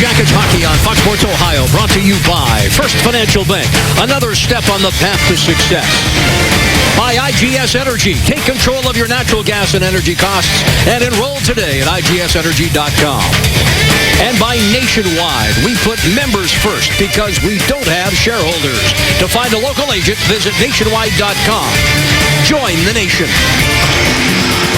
Jackets hockey on Fox Sports Ohio, brought to you by First Financial Bank. Another step on the path to success. By IGS Energy. Take control of your natural gas and energy costs and enroll today at IGSenergy.com. And by Nationwide. We put members first because we don't have shareholders. To find a local agent, visit Nationwide.com. Join the nation.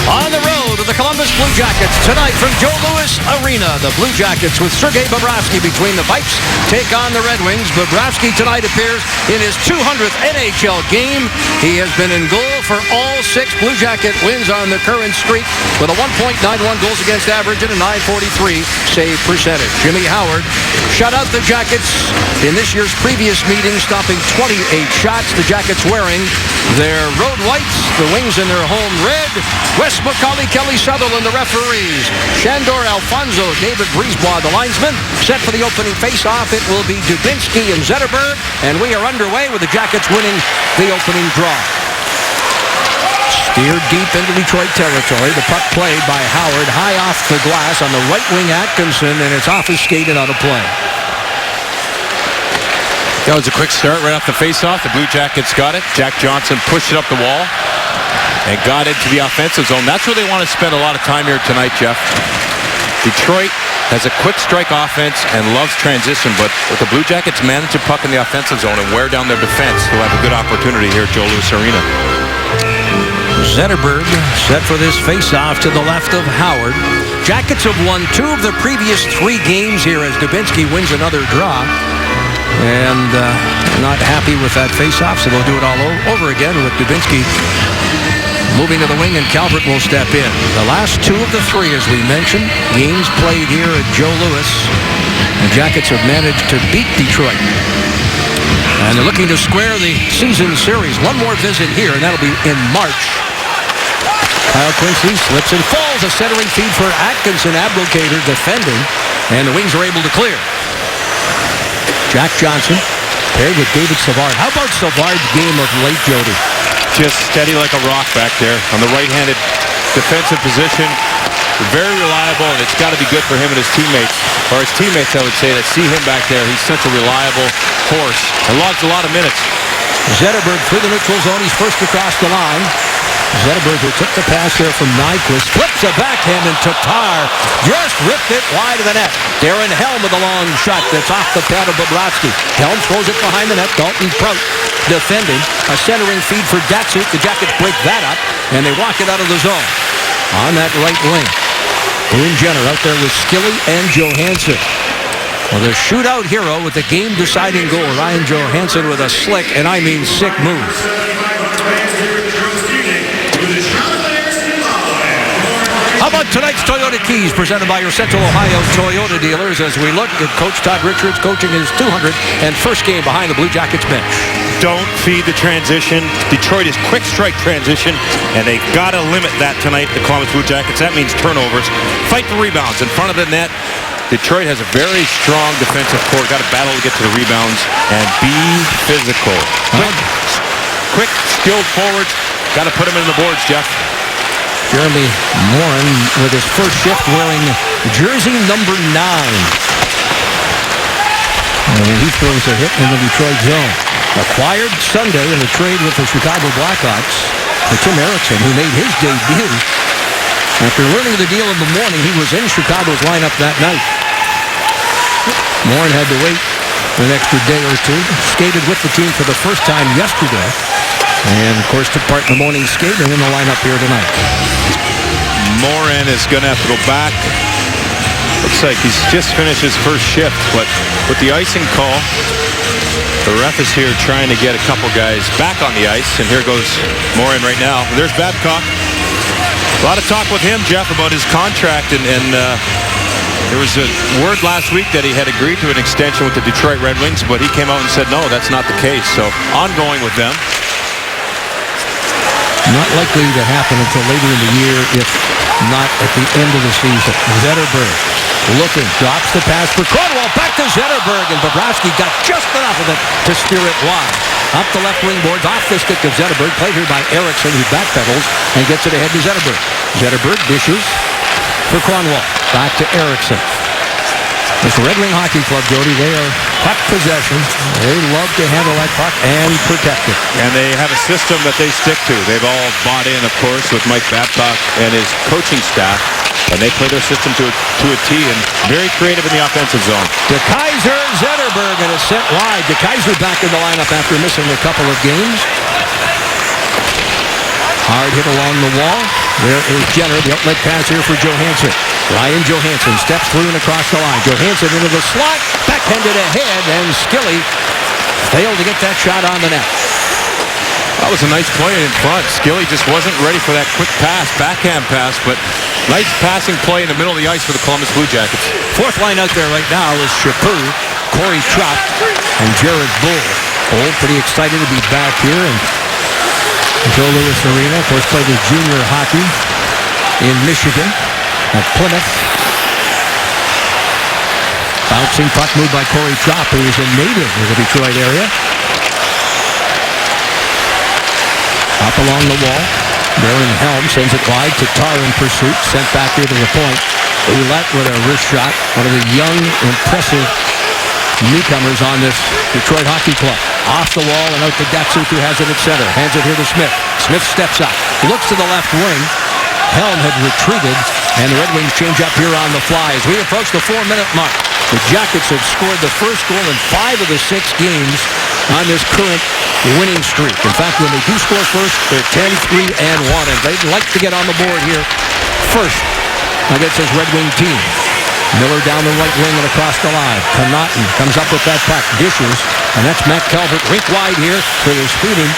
On the road to the Columbus Blue Jackets tonight from Joe Louis Arena. The Blue Jackets with Sergei Bobrovsky between the pipes take on the Red Wings. Bobrovsky tonight appears in his 200th NHL game. He has been in goal for all 6 Blue Jacket wins on the current streak with a 1.91 goals against average and a .943 save percentage. Jimmy Howard shut out the Jackets in this year's previous meeting, stopping 28 shots. The Jackets wearing their road whites, the Wings in their home red. Wes McCauley, Kelly Sutherland, the referees. Shandor Alfonso, David Brisebois, the linesman. Set for the opening face-off, it will be Dubinsky and Zetterberg. And we are underway with the Jackets winning the opening draw. Steered deep into Detroit territory. The puck played by Howard high off the glass on the right wing Atkinson, and it's off his skate and out of play. That was a quick start right off the face-off. The Blue Jackets got it. Jack Johnson pushed it up the wall and got into the offensive zone. That's where they want to spend a lot of time here tonight, Jeff. Detroit has a quick strike offense and loves transition, but with the Blue Jackets manage the puck in the offensive zone and wear down their defense, they'll have a good opportunity here at Joe Louis Arena. Zetterberg set for this face-off to the left of Howard. Jackets have won 2 of the previous 3 games here as Dubinsky wins another draw. And not happy with that face-off, so they'll do it all over again with Dubinsky moving to the wing, and Calvert will step in. The last 2 of the 3, as we mentioned, games played here at Joe Louis. The Jackets have managed to beat Detroit. And they're looking to square the season series. One more visit here, and that'll be in March. Kyle Quincy slips and falls. A centering feed for Atkinson. Abdelkader defending, and the Wings are able to clear. Jack Johnson paired with David Savard. How about Savard's game of late, Jody? Just steady like a rock back there on the right-handed defensive position. Very reliable, and it's got to be good for him and his teammates. Or his teammates, I would say, that see him back there. He's such a reliable horse and logs a lot of minutes. Zetterberg through the neutral zone. He's first across the line. Zetterberg, who took the pass there from Nyquist, flips a backhand, and Tatar just ripped it wide of the net. Darren Helm with a long shot that's off the pad of Bobrovsky. Helm throws it behind the net. Dalton Prout defending. A centering feed for Datsuk. The Jackets break that up, and they walk it out of the zone. On that right wing, Boone Jenner out there with Skilly and Johansson. Well, the shootout hero with the game-deciding goal, Ryan Johansson with a slick, and I mean sick move. How about tonight's Toyota Keys, presented by your Central Ohio Toyota dealers, as we look at Coach Todd Richards coaching his 201st game behind the Blue Jackets bench. Don't feed the transition. Detroit is quick strike transition, and they got to limit that tonight, the Columbus Blue Jackets. That means turnovers. Fight for rebounds in front of the net. Detroit has a very strong defensive core. Got to battle to get to the rebounds and be physical. Quick, skilled forwards. Got to put them in the boards, Jeff. Jeremy Morin with his first shift wearing jersey number 9. And he throws a hit in the Detroit zone. Acquired Sunday in a trade with the Chicago Blackhawks for Tim Erickson, who made his debut. After learning the deal in the morning, he was in Chicago's lineup that night. Morin had to wait an extra day or 2. Skated with the team for the first time yesterday. And, of course, took part in the morning skate and in the lineup here tonight. Morin is going to have to go back. Looks like he's just finished his first shift, but with the icing call, the ref is here trying to get a couple guys back on the ice, and here goes Morin right now. There's Babcock. A lot of talk with him, Jeff, about his contract, and there was a word last week that he had agreed to an extension with the Detroit Red Wings, but he came out and said, no, that's not the case. So ongoing with them. Not likely to happen until later in the year, if not at the end of the season. Zetterberg looking, drops the pass for Cronwall, back to Zetterberg, and Bobrovsky got just enough of it to steer it wide. Up the left wing boards, off the stick of Zetterberg, played here by Erickson, who backpedals and gets it ahead to Zetterberg. Zetterberg dishes for Cronwall, back to Erickson. This Red Wing Hockey Club, Jody, they are puck possession. They love to handle that puck and protect it. And they have a system that they stick to. They've all bought in, of course, with Mike Babcock and his coaching staff. And they play their system to a T and very creative in the offensive zone. DeKaiser, Zetterberg, and it's sent wide. DeKaiser back in the lineup after missing a couple of games. Hard hit along the wall. There is Jenner, the outlet pass here for Johansson. Ryan Johansson steps through and across the line. Johansson into the slot, backhanded ahead, and Skilly failed to get that shot on the net. That was a nice play in front. Skilly just wasn't ready for that quick pass, backhand pass, but nice passing play in the middle of the ice for the Columbus Blue Jackets. Fourth line out there right now is Chaput, Corey Trott, and Jared Bull. Bull pretty excited to be back here, and Joe Louis Arena, of course, played his junior hockey in Michigan at Plymouth. Bouncing puck moved by Corey Trott, who is a native of the Detroit area. Up along the wall. Darren Helm sends it wide to Tar in pursuit. Sent back here to the point. Ouellette with a wrist shot. One of the young, impressive newcomers on this Detroit Hockey Club. Off the wall and out to Datsuk, who has it at center. Hands it here to Smith. Smith steps up. Looks to the left wing. Helm had retreated, and the Red Wings change up here on the fly. As we approach the 4-minute mark, the Jackets have scored the first goal in 5 of the 6 games on this current winning streak. In fact, when they do score first, they're 10-3-1, and they'd like to get on the board here first against this Red Wing team. Miller down the right wing and across the line. Connaughton comes up with that puck, dishes, and that's Matt Calvert rink wide here for the speeding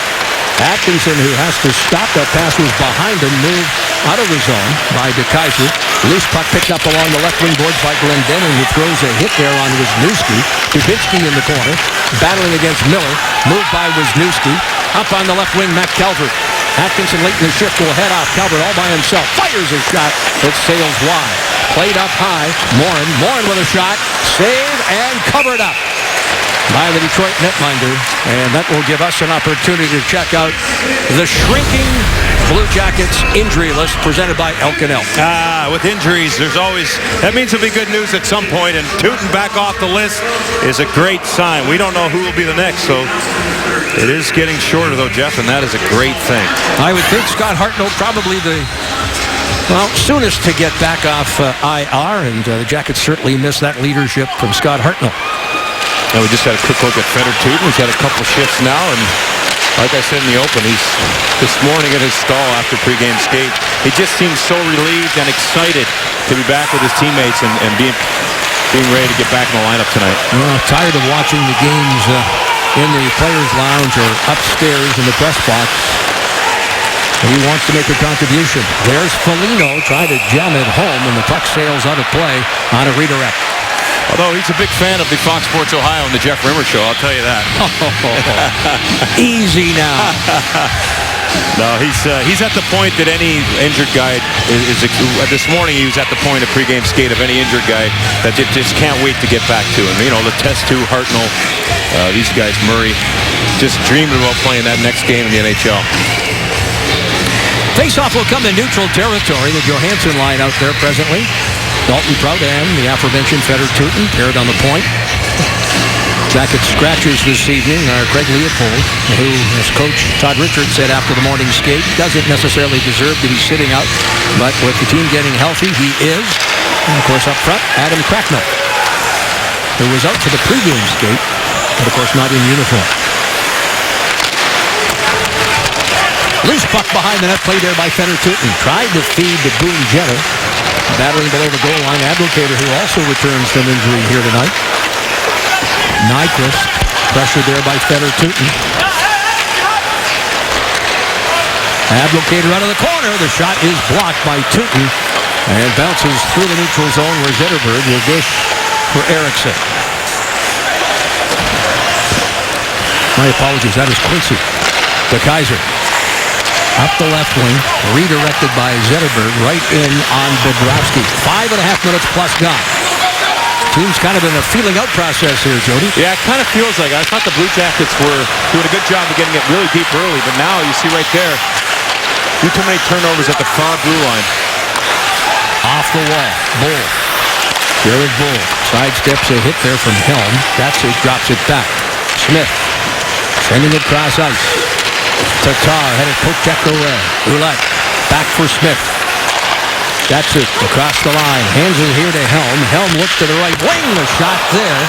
Atkinson, who has to stop. That pass was behind him, moved out of the zone by DeKaiser. Loose puck picked up along the left wing boards by Glendening, who throws a hit there on Wisniewski. Dubinsky in the corner, battling against Miller. Moved by Wisniewski. Up on the left wing, Matt Calvert. Atkinson late in the shift will head off. Calvert all by himself. Fires a shot that sails wide. Played up high. Morin with a shot. Save and covered up by the Detroit netminder, and that will give us an opportunity to check out the shrinking Blue Jackets injury list presented by Elkin Elk. With injuries, there's always, that means there'll be good news at some point, and Tootin back off the list is a great sign. We don't know who will be the next, so it is getting shorter though, Jeff, and that is a great thing. I would think Scott Hartnell probably the soonest to get back off IR, and the Jackets certainly miss that leadership from Scott Hartnell. Now we just had a quick look at Fedor Tootin. He's had a couple shifts now, and like I said in the open, he's this morning at his stall after pregame skate. He just seems so relieved and excited to be back with his teammates and being ready to get back in the lineup tonight. Tired of watching the games in the players' lounge or upstairs in the press box. He wants to make a contribution. There's Foligno trying to jam it home, and the puck sails out of play on a redirect. Although he's a big fan of the Fox Sports Ohio and the Jeff Rimmer Show, I'll tell you that. Easy now. No, he's at the point that any injured guy is. This morning he was at the point of pregame skate of any injured guy that just can't wait to get back to him. You know, the test too, Hartnell, these guys, Murray, just dreamed about playing that next game in the NHL. Faceoff will come to neutral territory. The Johansson line out there presently. Dalton Prout and the aforementioned Fedor Tootin paired on the point. Jacket scratchers this evening are Craig Leopold, who, as coach Todd Richards said after the morning skate, doesn't necessarily deserve to be sitting out, but with the team getting healthy, he is. And of course up front, Adam Cracknell, who was out for the pregame skate, but of course not in uniform. Loose puck behind the net, played there by Fedor Tootin. Tried to feed to Boone Jenner. Battling below the goal line, Abdelkader, who also returns from injury here tonight. Nyquist, pressured there by Fedor Tootin. Abdelkader out of the corner. The shot is blocked by Tootin and bounces through the neutral zone where Zetterberg will dish for Eriksson. My apologies, that is Quincy. DeKaiser. Up the left wing, redirected by Zetterberg, right in on Bobrovsky. 5.5 minutes plus gone. Team's kind of in a feeling out process here, Jody. Yeah, it kind of feels like it. I thought the Blue Jackets were doing a good job of getting it really deep early, but now you see right there, too many turnovers at the far blue line. Off the wall, Bull. Jared Bull. Sidesteps a hit there from Helm. That's it, drops it back. Smith sending it cross ice. Tatar had it poked checked away. Roulette back for Smith. That's it, across the line. Hands it here to Helm. Helm looks to the right wing. The shot there.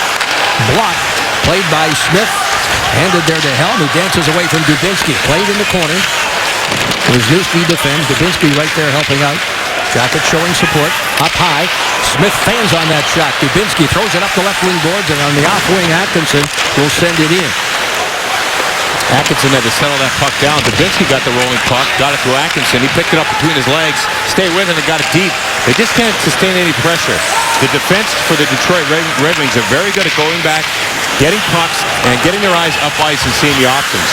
Blocked. Played by Smith. Handed there to Helm, who dances away from Dubinsky. Played in the corner. Wisniewski defends. Dubinsky right there helping out. Jackets showing support. Up high. Smith fans on that shot. Dubinsky throws it up the left wing boards, and on the off wing, Atkinson will send it in. Atkinson had to settle that puck down. Dubinsky got the rolling puck, got it to Atkinson. He picked it up between his legs, stayed with it, and got it deep. They just can't sustain any pressure. The defense for the Detroit Red Wings are very good at going back, getting pucks, and getting their eyes up ice and seeing the options.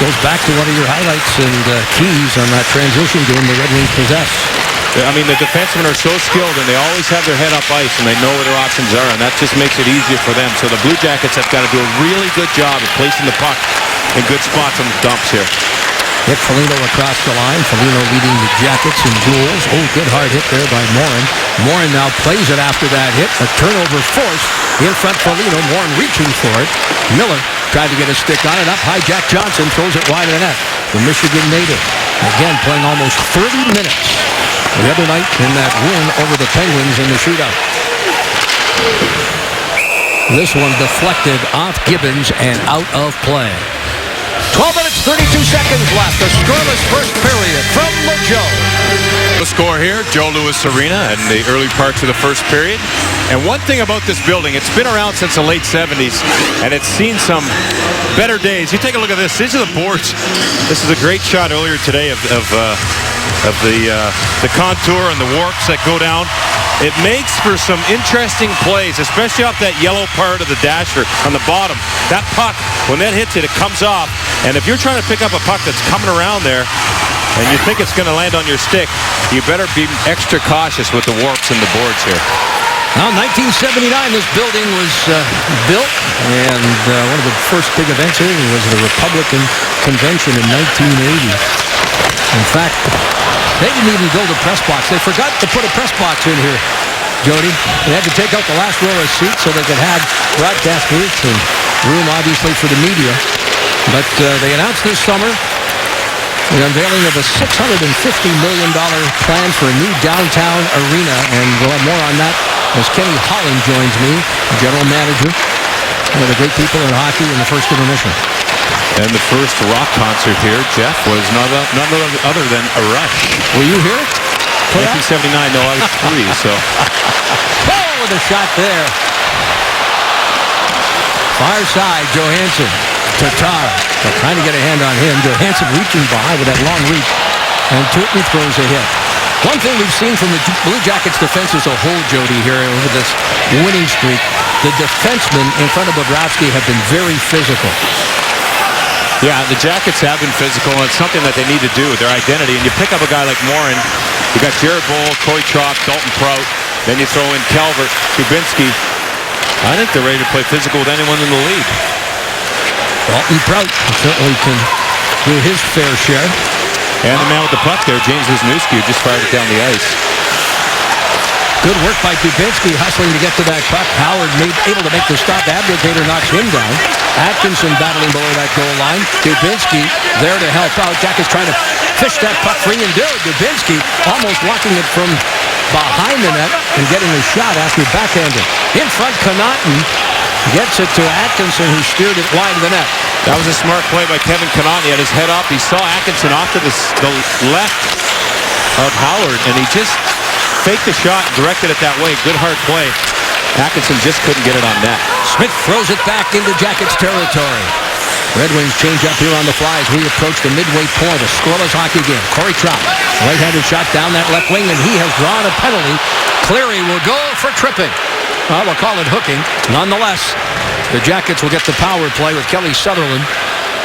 Goes back to one of your highlights and keys on that transition game the Red Wings possess. I mean, the defensemen are so skilled, and they always have their head up ice, and they know where their options are, and that just makes it easier for them. So the Blue Jackets have got to do a really good job of placing the puck in good spots on the dumps here. Hit Foligno across the line. Foligno leading the Jackets in goals. Oh, good hard hit there by Morin. Morin now plays it after that hit. A turnover forced. In front Foligno. Morin reaching for it. Miller tried to get a stick on it. Up high, Jack Johnson throws it wide of the net. The Michigan native. Again, playing almost 30 minutes the other night in that win over the Penguins in the shootout. This one deflected off Gibbons and out of play. 12 minutes, 32 seconds left. A scoreless first period from the Joe. The score here, Joe Louis Arena in the early parts of the first period. And one thing about this building, it's been around since the late 70s, and it's seen some better days. You take a look at this. These are the boards. This is a great shot earlier today of the contour and the warps that go down. It makes for some interesting plays, especially off that yellow part of the dasher on the bottom. That puck, when that hits it, it comes off. And if you're trying to pick up a puck that's coming around there and you think it's going to land on your stick, you better be extra cautious with the warps and the boards here. Now, 1979, this building was built, and one of the first big events here was the Republican Convention in 1980. In fact, they didn't even build a press box. They forgot to put a press box in here, Jody. They had to take out the last row of seats so they could have broadcast booths and room, obviously, for the media. But they announced this summer the unveiling of a $650 million plan for a new downtown arena. And we'll have more on that as Kenny Holland joins me, general manager, one of the great people in hockey in the first intermission. And the first rock concert here, Jeff, was none other than a Rush. Were you here? 1979, no, I was 3, so. Oh, with a shot there. Far side, Johansson. Tatar. They're trying to get a hand on him. Johansson reaching by with that long reach. And Tootney throws a hit. One thing we've seen from the Blue Jackets defense as a whole, Jody, here over this winning streak, the defensemen in front of Bobrovsky have been very physical. Yeah, the Jackets have been physical, and it's something that they need to do, their identity. And you pick up a guy like Morin, you got Jared Boll, Corey Tropp, Dalton Prout, then you throw in Calvert, Dubinsky. I think they're ready to play physical with anyone in the league. Dalton Prout certainly can do his fair share. And the man with the puck there, James Wisniewski, who just fired it down the ice. Good work by Dubinsky, hustling to get to that puck. Howard able to make the stop. Abdelkader knocks him down. Atkinson battling below that goal line. Dubinsky there to help out. Jack is trying to fish that puck free and do it. Dubinsky almost walking it from behind the net and getting a shot after backhanded. In front, Connaughton gets it to Atkinson, who steered it wide of the net. That was a smart play by Kevin Connaughton. He had his head up. He saw Atkinson off to the left of Howard, and he just faked the shot, directed it that way. Good hard play. Atkinson just couldn't get it on net. Smith throws it back into Jackets territory. Red Wings change up here on the fly as we approach the midway point. A scoreless hockey game. Corey Tropp, right-handed shot down that left wing, and he has drawn a penalty. Cleary will go for tripping. Well, we'll call it hooking. Nonetheless, the Jackets will get the power play with Kelly Sutherland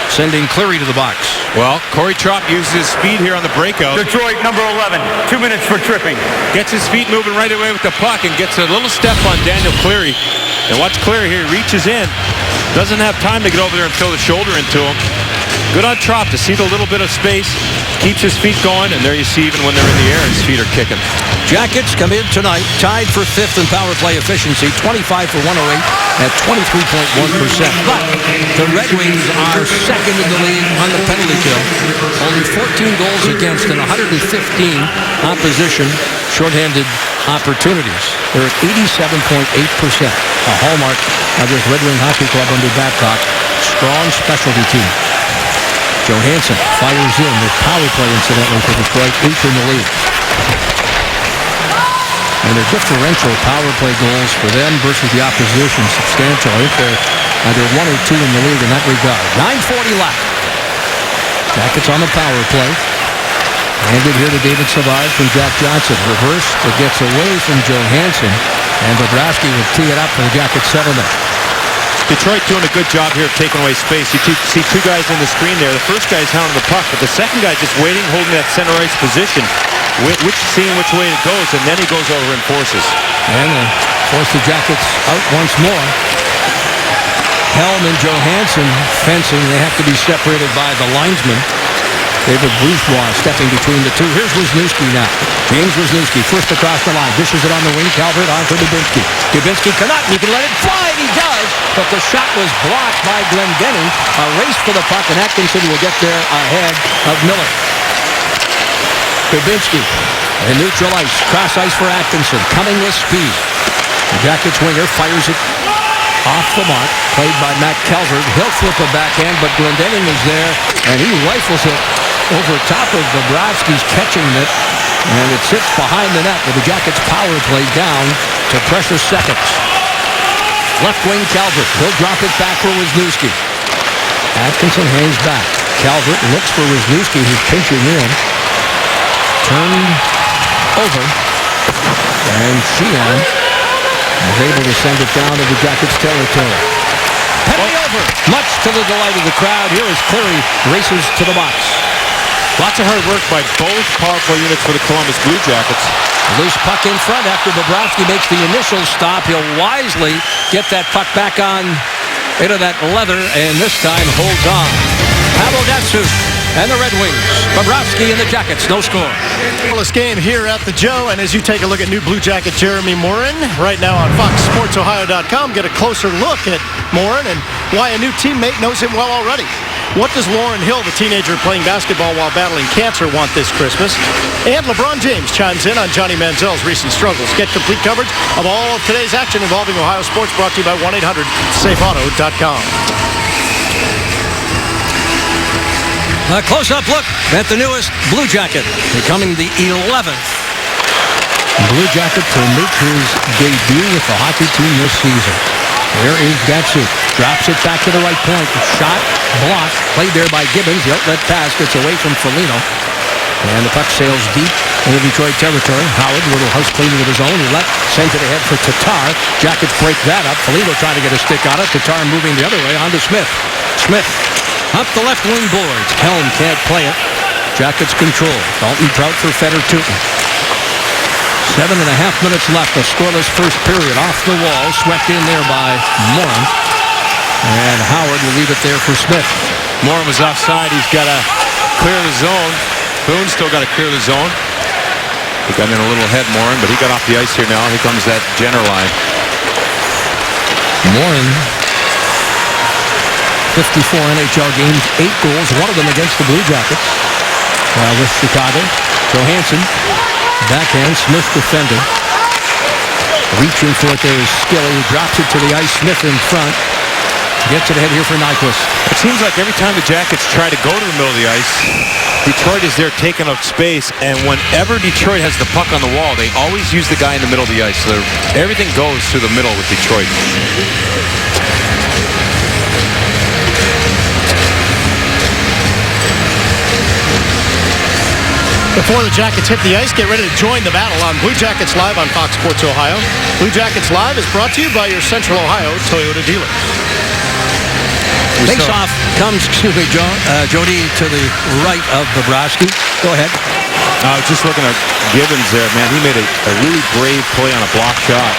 sending Cleary to the box. Well, Corey Tropp uses his speed here on the breakout. Detroit, number 11, 2 minutes for tripping. Gets his feet moving right away with the puck and gets a little step on Daniel Cleary. And watch Cleary here. He reaches in. Doesn't have time to get over there and throw the shoulder into him. Good on Tropp to see the little bit of space keeps his feet going, and there you see even when they're in the air, his feet are kicking. Jackets come in tonight, tied for 5th in power play efficiency, 25 for 108 at 23.1%. But the Red Wings are second in the league on the penalty kill. Only 14 goals against and 115 opposition shorthanded opportunities. They're at 87.8%. A hallmark of this Red Wing Hockey Club under Babcock. Strong specialty team. Johansson fires in with power play, incidentally, for Detroit, 8th in the league. And their differential power play goals for them versus the opposition substantial. I think they're either 1 or 2 in the league in that regard. 9:40 left. Jackets on the power play. Handed here to David Savard from Jack Johnson. Reverse. It gets away from Johansson. And Bobrovsky will tee it up for the Jackets settlement. Detroit doing a good job here of taking away space. You see two guys in the screen there. The first guy's hounding the puck, but the second guy just waiting, holding that center ice position, seeing which way it goes, and then he goes over and forces. And they force the Jackets out once more. Helm and Johansson fencing. They have to be separated by the linesman. David Bourgeois stepping between the two. Here's Wisniewski now. James Wisniewski first across the line. Dishes it on the wing. Calvert on for Dubinsky. Dubinsky cannot. He can let it fly. He does. But the shot was blocked by Glendening. A race for the puck, and Atkinson will get there ahead of Miller. Dubinsky in neutral ice. Cross ice for Atkinson. Coming with speed. The Jackets winger fires it off the mark. Played by Matt Calvert. He'll flip a backhand, but Glendening is there, and he rifles it over top of Bobrovsky's catching it, and it sits behind the net with the Jackets' power play down to pressure seconds. Left wing Calvert. He'll drop it back for Wisniewski. Atkinson hangs back. Calvert looks for Wisniewski, who's pinching in. Turned over. And Sheehan is able to send it down to the Jackets' territory. Penalty over. Much to the delight of the crowd here as Cleary races to the box. Lots of hard work by both power play units for the Columbus Blue Jackets. Loose puck in front after Bobrovsky makes the initial stop. He'll wisely get that puck back on into that leather, and this time holds on. Pavel Datsyuk and the Red Wings. Bobrovsky and the Jackets, no score. This game here at the Joe, and as you take a look at new Blue Jacket Jeremy Morin, right now on FoxSportsOhio.com, get a closer look at Morin and why a new teammate knows him well already. What does Lauren Hill, the teenager playing basketball while battling cancer, want this Christmas? And LeBron James chimes in on Johnny Manziel's recent struggles. Get complete coverage of all of today's action involving Ohio sports, brought to you by 1-800-SAFEAUTO.com. A close-up look at the newest Blue Jacket, becoming the 11th Blue Jacket to make his debut with the hockey team this season. There is Datsyuk. Drops it back to the right point. Shot, blocked, played there by Gibbons. The outlet pass gets away from Foligno. And the puck sails deep into Detroit territory. Howard, a little house cleaning of his own. He sends it ahead for Tatar. Jackets break that up. Foligno trying to get a stick on it. Tatar moving the other way on to Smith. Smith up the left wing boards. Helm can't play it. Jackets control. Dalton Trout for Fedor Tutin. 7.5 minutes left. A scoreless first period. Off the wall. Swept in there by Morin. And Howard will leave it there for Smith. Morin was offside. He's got to clear the zone. Boone's still got to clear the zone. He got in a little ahead, Morin, but he got off the ice here now. Here comes that Jenner line. Morin, 54 NHL games, 8 goals, one of them against the Blue Jackets with Chicago. Johansson, backhand, Smith defending. Reaching for it there is Skilly. Drops it to the ice. Smith in front. Gets it ahead here for Nyquist. It seems like every time the Jackets try to go to the middle of the ice, Detroit is there taking up space, and whenever Detroit has the puck on the wall, they always use the guy in the middle of the ice. So everything goes through the middle with Detroit. Before the Jackets hit the ice, get ready to join the battle on Blue Jackets Live on Fox Sports Ohio. Blue Jackets Live is brought to you by your Central Ohio Toyota dealer. Face-off comes, Jody to the right of Bobrovsky. Go ahead. I was just looking at Gibbons there, man. He made a really brave play on a block shot,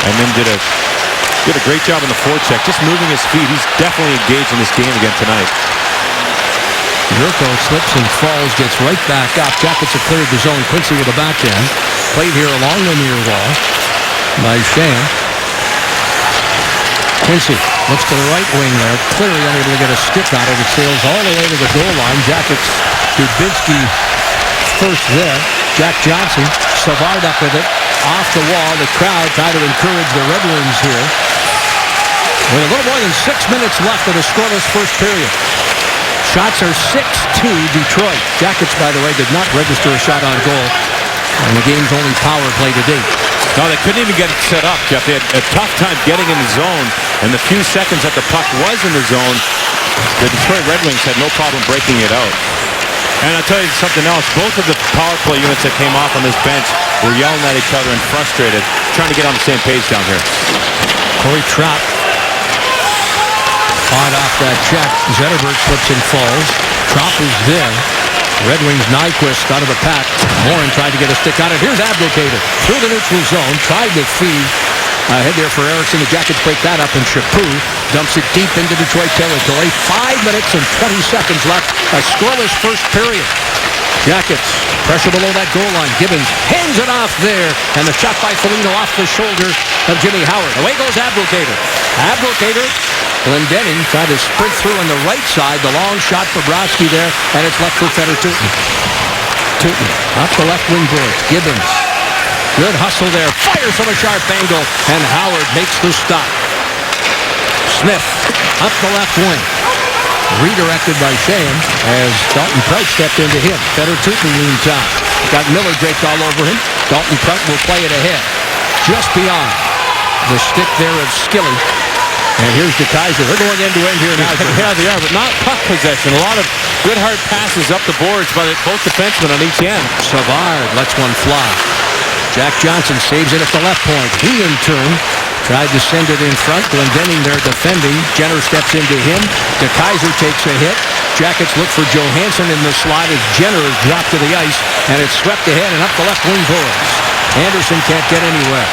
and then did a great job on the forecheck, just moving his feet. He's definitely engaged in this game again tonight. Yurko slips and falls, gets right back up. Jackets have cleared the zone. Quincy with the backhand. Played here along the near wall by Shan. Quincy looks to the right wing there. Clearly unable to get a stick out of it. Sails all the way to the goal line. Jackets, Dubinsky first there. Jack Johnson, Savard up with it. Off the wall. The crowd trying to encourage the Red Wings here. With a little more than 6 minutes left of the scoreless first period. Shots are 6-2 Detroit. Jackets, by the way, did not register a shot on goal on the game's only power play to date. No, they couldn't even get it set up, Jeff. They had a tough time getting in the zone, and the few seconds that the puck was in the zone, the Detroit Red Wings had no problem breaking it out. And I'll tell you something else. Both of the power play units that came off on this bench were yelling at each other and frustrated, trying to get on the same page down here. Corey Trout caught off that check. Zetterberg slips and falls. Trout is there. Red Wings Nyquist out of the pack. Morin tried to get a stick on it. Here's Abdelkader through the neutral zone. Tried to feed ahead there for Erickson. The Jackets break that up, and Chaput dumps it deep into Detroit territory. 5 minutes and 20 seconds left. A scoreless first period. Jackets pressure below that goal line. Gibbons hands it off there, and the shot by Foligno off the shoulder of Jimmy Howard. Away goes Abdelkader. Abdelkader, Glendening tried to sprint through on the right side. The long shot for Bobrovsky there, and it's left for Fedor Tutin. Tutin up the left wing boards. Gibbons, good hustle there. Fires from a sharp angle, and Howard makes the stop. Smith up the left wing. Redirected by Shane as Dalton Prout stepped into him. Fedor Tutin leans out. Got Miller draped all over him. Dalton Prout will play it ahead. Just beyond the stick there of Skilly. And here's DeKaiser. They're going end-to-end here now. Yeah, they are, but not puck possession. A lot of good hard passes up the boards by both defensemen on each end. Savard lets one fly. Jack Johnson saves it at the left point. He, in turn, tried to send it in front. Glendening there defending. Jenner steps into him. DeKaiser takes a hit. Jackets look for Johansson in the slot as Jenner is dropped to the ice, and it's swept ahead and up the left wing boards. Anderson can't get anywhere.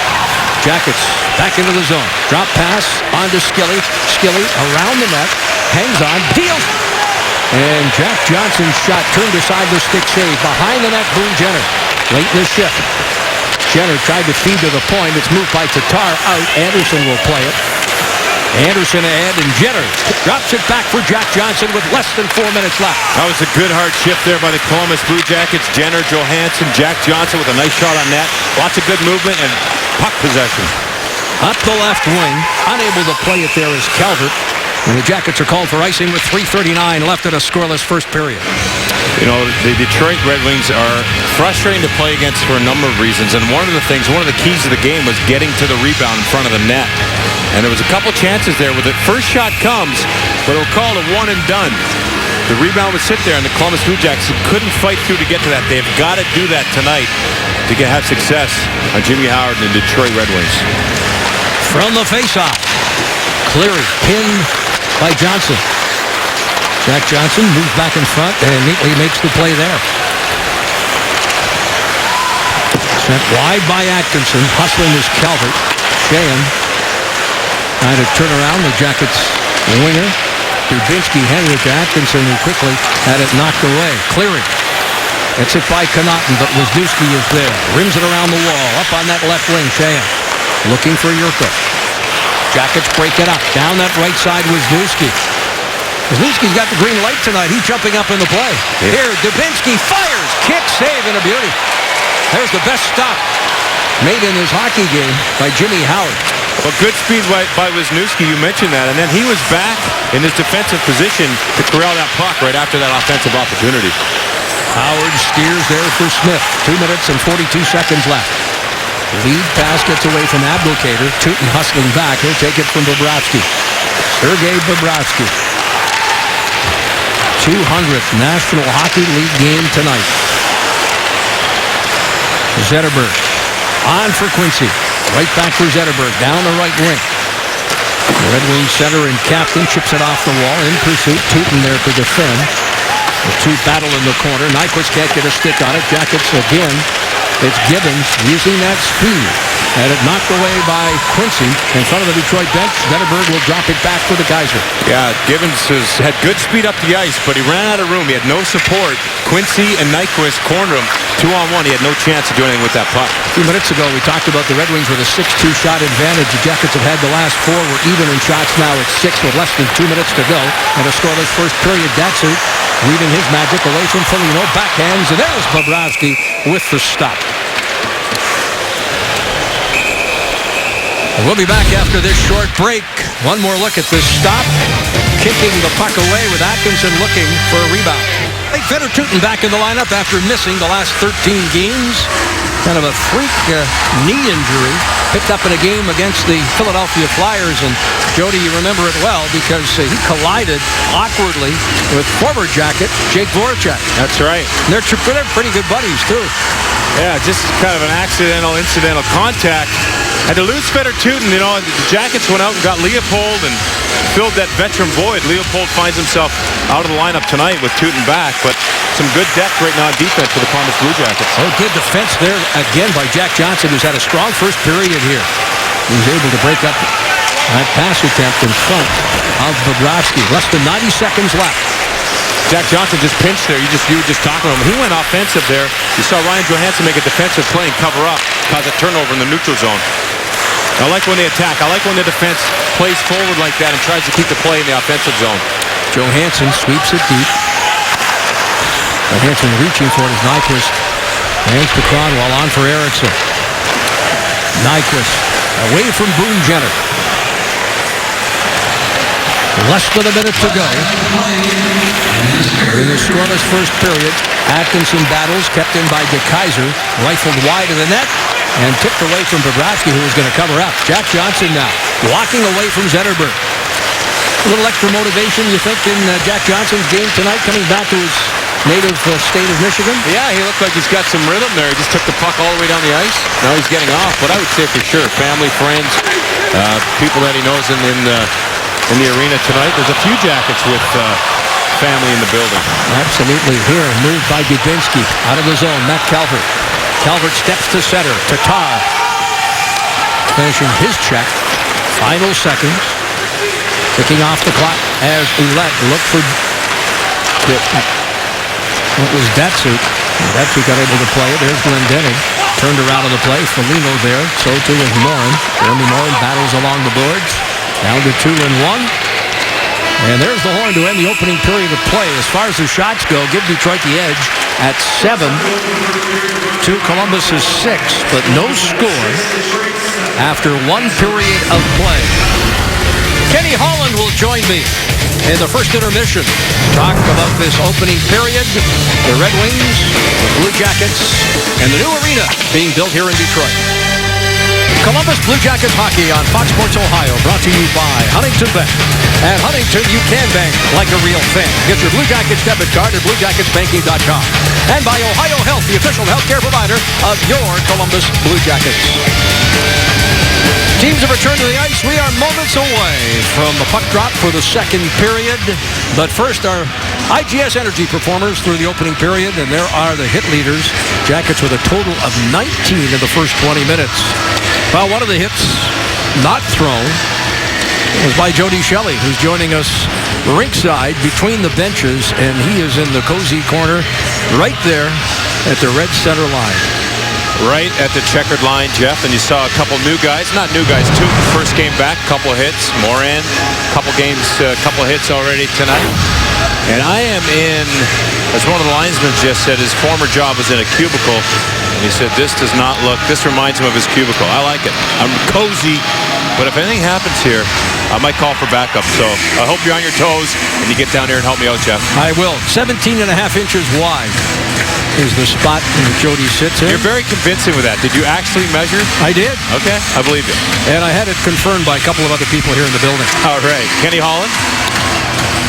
Jackets back into the zone. Drop pass onto Skilly. Skilly around the net. Hangs on. Deals. And Jack Johnson's shot turned aside the stick save. Behind the net, Boone Jenner. Late in the shift. Jenner tried to feed to the point. It's moved by Tatar out. Anderson will play it. Anderson ahead, and Jenner drops it back for Jack Johnson with less than 4 minutes left. That was a good hard shift there by the Columbus Blue Jackets. Jenner, Johansson, Jack Johnson with a nice shot on net. Lots of good movement and puck possession. Up the left wing. Unable to play it there is Calvert. And the Jackets are called for icing with 3:39 left in a scoreless first period. You know, the Detroit Red Wings are frustrating to play against for a number of reasons. And one of the keys to the game was getting to the rebound in front of the net. And there was a couple chances there where the first shot comes, but it will call it a one and done. The rebound would sit there, and the Columbus Blue Jackets couldn't fight through to get to that. They've got to do that tonight to have success on Jimmy Howard and the Detroit Red Wings. From the faceoff, Cleary pinned by Johnson. Jack Johnson moves back in front and neatly makes the play there. Sent wide by Atkinson. Hustling is Calvert. Sheehan trying to turn around the Jackets winger. Dubinsky handed it to Atkinson, who quickly had it knocked away. Cleary. It's it by Connaughton, but Wisniewski is there. Rims it around the wall. Up on that left wing, Sheehan. Looking for Yurko. Jackets break it up. Down that right side, Wisniewski. Wisniewski's got the green light tonight. He's jumping up in the play. Yeah. Here, Dubinsky fires. Kick, save, and a beauty. There's the best stop made in his hockey game by Jimmy Howard. Well, good speed by Wisniewski, you mentioned that. And then he was back in his defensive position to corral that puck right after that offensive opportunity. Howard steers there for Smith. 2 minutes and 42 seconds left. Lead pass gets away from Abdelkader. Tutin hustling back. He'll take it from Bobrovsky. Sergei Bobrovsky. 200th National Hockey League game tonight. Zetterberg on for Quincy. Right back for Zetterberg. Down the right wing. The Red Wings center and captain chips it off the wall. In pursuit. Tutin there to defend. The two battle in the corner. Nyquist can't get a stick on it. Jackets again. It's Gibbons using that speed. And it knocked away by Quincy in front of the Detroit bench. Zetterberg will drop it back for the Kaiser. Yeah, Gibbons had good speed up the ice, but he ran out of room. He had no support. Quincy and Nyquist cornered him 2-on-1. He had no chance to do anything with that puck. A few minutes ago, we talked about the Red Wings with a 6-2 shot advantage. The Jackets have had the last 4. We're even in shots now at 6 with less than 2 minutes to go. And a scoreless first period. Datsuk weaving his magic away from Foligno. Backhands, and there's Bobrovsky with the stop. We'll be back after this short break. One more look at this stop. Kicking the puck away with Atkinson looking for a rebound. Fedor Tutin back in the lineup after missing the last 13 games. Kind of a freak knee injury. Picked up in a game against the Philadelphia Flyers. And Jody, you remember it well because he collided awkwardly with former Jacket Jake Voracek. That's right. And they're pretty good buddies, too. Yeah, just kind of an incidental contact. Had to lose Fedor Tutin. You know, the Jackets went out and got Leopold and filled that veteran void. Leopold finds himself out of the lineup tonight with Tutin back, but some good depth right now on defense for the Columbus Blue Jackets. Oh, good defense there again by Jack Johnson, who's had a strong first period here. He was able to break up that pass attempt in front of Bobrovsky. Less than 90 seconds left. Jack Johnson just pinched there. You were just talking to him. He went offensive there. You saw Ryan Johansson make a defensive play and cover up, cause a turnover in the neutral zone. I like when they attack. I like when the defense plays forward like that and tries to keep the play in the offensive zone. Johansson sweeps it deep. Johansson reaching for it as Nyquist hands to Cronwall on for Eriksson. Nyquist away from Boone Jenner. Less than a minute to go. In the scoreless first period, Atkinson battles, kept in by DeKaiser, rifled wide of the net, and tipped away from Bobrovsky, who was going to cover up. Jack Johnson now, walking away from Zetterberg. A little extra motivation, you think, in Jack Johnson's game tonight, coming back to his native state of Michigan? Yeah, he looked like he's got some rhythm there. He just took the puck all the way down the ice. Now he's getting off, but I would say for sure, family, friends, people that he knows in the arena tonight. There's a few Jackets with family in the building. Absolutely. Here, moved by Dubinsky. Out of the zone, Matt Calvert. Calvert steps to center. Tatar finishing his check. Final seconds. Ticking off the clock as Ouellette looked for... It was Datsuk. Datsuk got able to play it. There's Glendening. Turned around on the play. Foligno there. So too is Morin. Jeremy Morin battles along the boards. Down to 2-1. And there's the horn to end the opening period of play. As far as the shots go, give Detroit the edge at 7 to Columbus's 6, but no score after 1 period of play. Kenny Holland will join me in the first intermission. Talk about this opening period, the Red Wings, the Blue Jackets, and the new arena being built here in Detroit. Columbus Blue Jackets hockey on Fox Sports Ohio, brought to you by Huntington Bank. At Huntington, you can bank like a real fan. Get your Blue Jackets debit card at BlueJacketsBanking.com. And by Ohio Health, the official healthcare provider of your Columbus Blue Jackets. Teams have returned to the ice. We are moments away from the puck drop for the second period. But first, our IGS Energy performers through the opening period, and there are the hit leaders. Jackets with a total of 19 in the first 20 minutes. Well, one of the hits not thrown was by Jody Shelley, who's joining us rinkside between the benches, and he is in the cozy corner right there at the red center line. Right at the checkered line, Jeff, and you saw a couple new guys. Not new guys, too. First game back, couple hits. Morin, couple games, couple hits already tonight. And I am in, as one of the linesmen just said, his former job was in a cubicle. And he said, this reminds him of his cubicle. I like it. I'm cozy, but if anything happens here, I might call for backup. So I hope you're on your toes and you get down here and help me out, Jeff. I will. 17.5 inches wide is the spot where Jody sits in. You're very convincing with that. Did you actually measure? I did. Okay, I believe you. And I had it confirmed by a couple of other people here in the building. All right. Kenny Holland?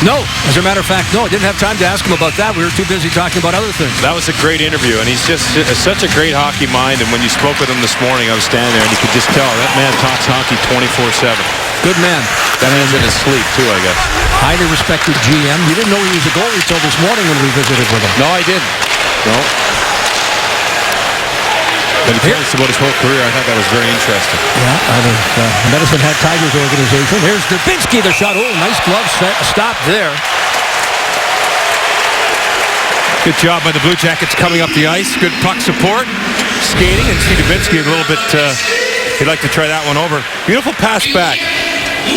No. As a matter of fact, no. I didn't have time to ask him about that. We were too busy talking about other things. That was a great interview, and he's just such a great hockey mind. And when you spoke with him this morning, I was standing there, and you could just tell that man talks hockey 24/7. Good man. That man's in his sleep, too, I guess. Highly respected GM. You didn't know he was a goalie until this morning when we visited with him. No, I didn't. No. But he tells us about his whole career. I thought that was very interesting. Yeah, I mean, Medicine Hat Tigers organization. Here's Dubinsky, the shot. Oh, nice glove stop there. Good job by the Blue Jackets coming up the ice. Good puck support. Skating, and Steve Dubinsky a little bit, he'd like to try that one over. Beautiful pass back.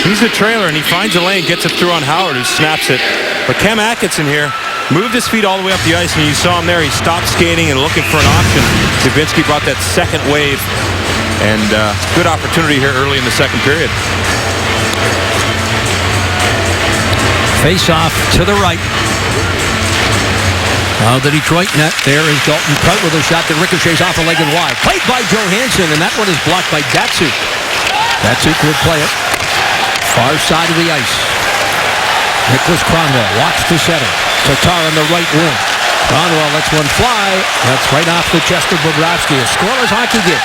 He's the trailer, and he finds a lane, gets it through on Howard, who snaps it. But Cam Atkinson here moved his feet all the way up the ice, and you saw him there. He stopped skating and looking for an option. Dubinsky brought that second wave, and good opportunity here early in the second period. Face off to the right. Now the Detroit net. There is Dalton Prout with a shot that ricochets off a leg and wide. Played by Johansson, and that one is blocked by Datsuk. Datsuk will play it. Far side of the ice. Nicholas Kronwall walks to center. Tatar on the right wing. Kronwall lets one fly. That's right off the chest of Bobrovsky. A scoreless hockey game.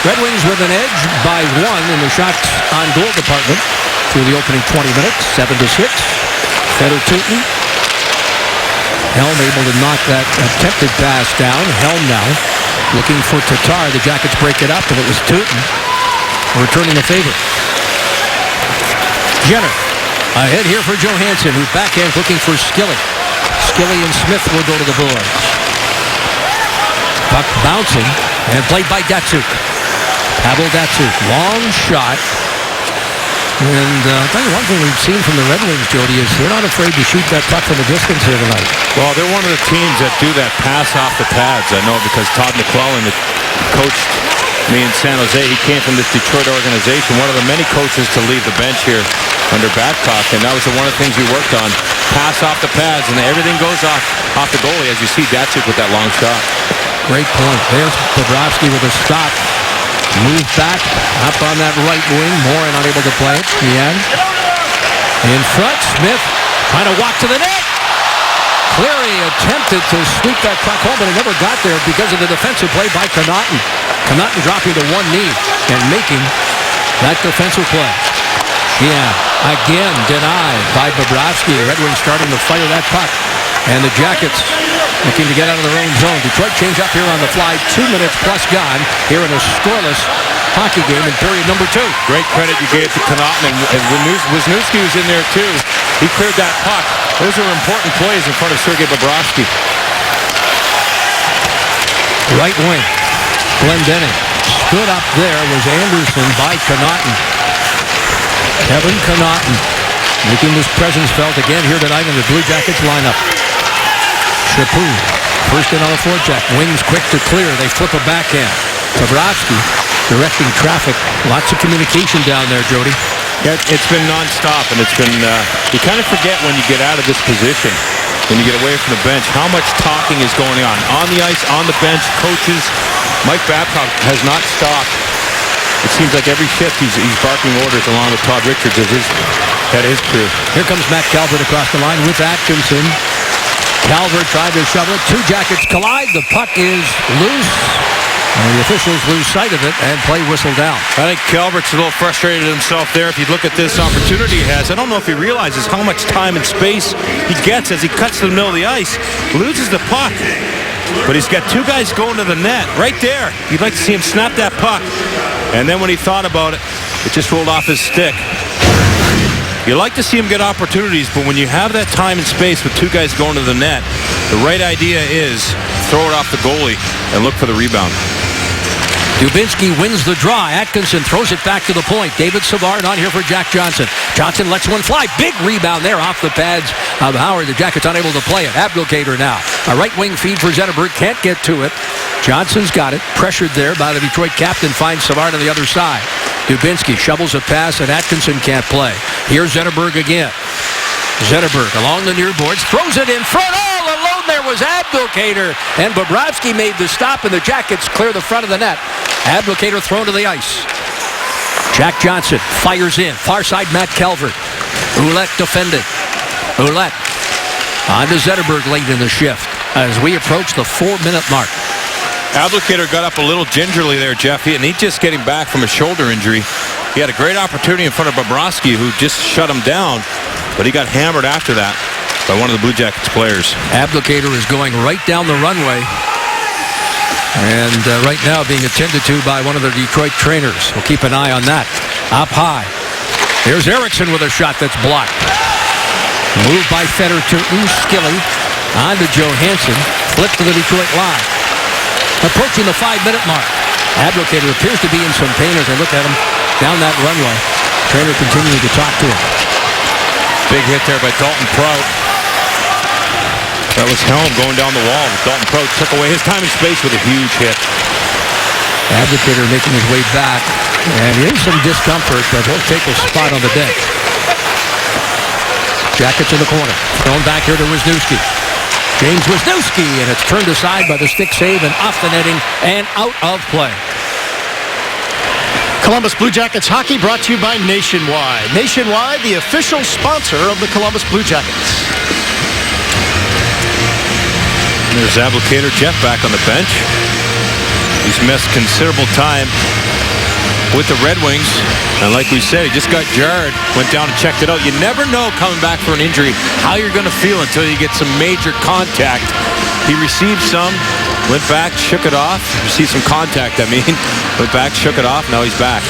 Red Wings with an edge by 1 in the shots on goal department through the opening 20 minutes. 7-6. Feder Tooten. Helm able to knock that attempted pass down. Helm now looking for Tatar. The Jackets break it up, and it was Tooten returning the favor. Jenner ahead here for Johansson, who backhands looking for Skilly. Skilly and Smith will go to the boards. Puck bouncing and played by Datsuk. Pavel Datsuk, long shot. And I'll tell you one thing we've seen from the Red Wings, Jody, is they're not afraid to shoot that puck from a distance here tonight. Well, they're one of the teams that do that pass off the pads. I know because Todd McClellan, that coached me in San Jose, he came from this Detroit organization, one of the many coaches to leave the bench here under Babcock, and that was one of the things we worked on. Pass off the pads, and everything goes off the goalie, as you see Datsuk with that long shot. Great point. There's Bobrovsky with a stop. Move back, up on that right wing. Morin unable to play it. In front, Smith trying to walk to the net. Cleary attempted to sweep that puck home, but he never got there because of the defensive play by Connaughton. Connaughton dropping to one knee and making that defensive play. Yeah, again denied by Bobrovsky. The Red Wings starting to fire that puck. And the Jackets looking to get out of their own zone. Detroit change up here on the fly. 2 minutes plus gone here in a scoreless hockey game in period number 2. Great credit you gave to Connaughton, and Wisniewski was in there too. He cleared that puck. Those are important plays in front of Sergei Bobrovsky. Right wing. Glendening. Stood up there was Anderson by Connaughton. Kevin Connaughton making his presence felt again here tonight in the Blue Jackets lineup. Chaput, first in on the forecheck. Wings quick to clear. They flip a backhand. Bobrovsky directing traffic. Lots of communication down there, Jody. Yeah, it's been nonstop, and it's been, you kind of forget when you get out of this position, when you get away from the bench, how much talking is going on the ice, on the bench, coaches. Mike Babcock has not stopped. It seems like every shift he's barking orders along with Todd Richards as his head of his crew. Here comes Matt Calvert across the line with Atkinson. Calvert tried to shove it. Two Jackets collide. The puck is loose. And the officials lose sight of it and play whistle down. I think Calvert's a little frustrated himself there. If you look at this opportunity he has, I don't know if he realizes how much time and space he gets as he cuts to the middle of the ice. Loses the puck. But he's got two guys going to the net right there. You'd like to see him snap that puck. And then when he thought about it, it just rolled off his stick. You like to see him get opportunities, but when you have that time and space with two guys going to the net, the right idea is throw it off the goalie and look for the rebound. Dubinsky wins the draw. Atkinson throws it back to the point. David Savard on here for Jack Johnson. Johnson lets one fly. Big rebound there off the pads of Howard. The Jackets unable to play it. Abdelkader now. A right wing feed for Zetterberg. Can't get to it. Johnson's got it. Pressured there by the Detroit captain. Finds Savard on the other side. Dubinsky shovels a pass and Atkinson can't play. Here's Zetterberg again. Zetterberg along the near boards. Throws it in front. All alone there was Abdelkader. And Bobrovsky made the stop and the Jackets clear the front of the net. Abdelkader thrown to the ice. Jack Johnson fires in. Far side Matt Calvert. Ouellette defended. Ouellette on to Zetterberg late in the shift as we approach the 4-minute mark. Abdelkader got up a little gingerly there, Jeffy, and he's just getting back from a shoulder injury. He had a great opportunity in front of Bobrovsky, who just shut him down, but he got hammered after that by one of the Blue Jackets players. Abdelkader is going right down the runway. And right now being attended to by one of the Detroit trainers. We'll keep an eye on that. Up high. Here's Eriksson with a shot that's blocked. Moved by Fetter to Skilly. On to Johansson. Flip to the Detroit line. Approaching the 5-minute mark. Abdelkader appears to be in some pain as I look at him down that runway. Trainer continuing to talk to him. Big hit there by Dalton Prout. That was Helm going down the wall. Dalton Prout took away his time and space with a huge hit. Abdelkader making his way back. And he is some discomfort, but he'll take a spot on the bench. Jackets in the corner. Thrown back here to Wisniewski. James Wisniewski, and it's turned aside by the stick save and off the netting and out of play. Columbus Blue Jackets hockey brought to you by Nationwide. Nationwide, the official sponsor of the Columbus Blue Jackets. There's Abdelkader, Jeff back on the bench. He's missed considerable time with the Red Wings. And like we said, he just got jarred, went down and checked it out. You never know coming back for an injury how you're going to feel until you get some major contact. He received some, went back, shook it off. Received some contact, I mean. Went back, shook it off, now he's back.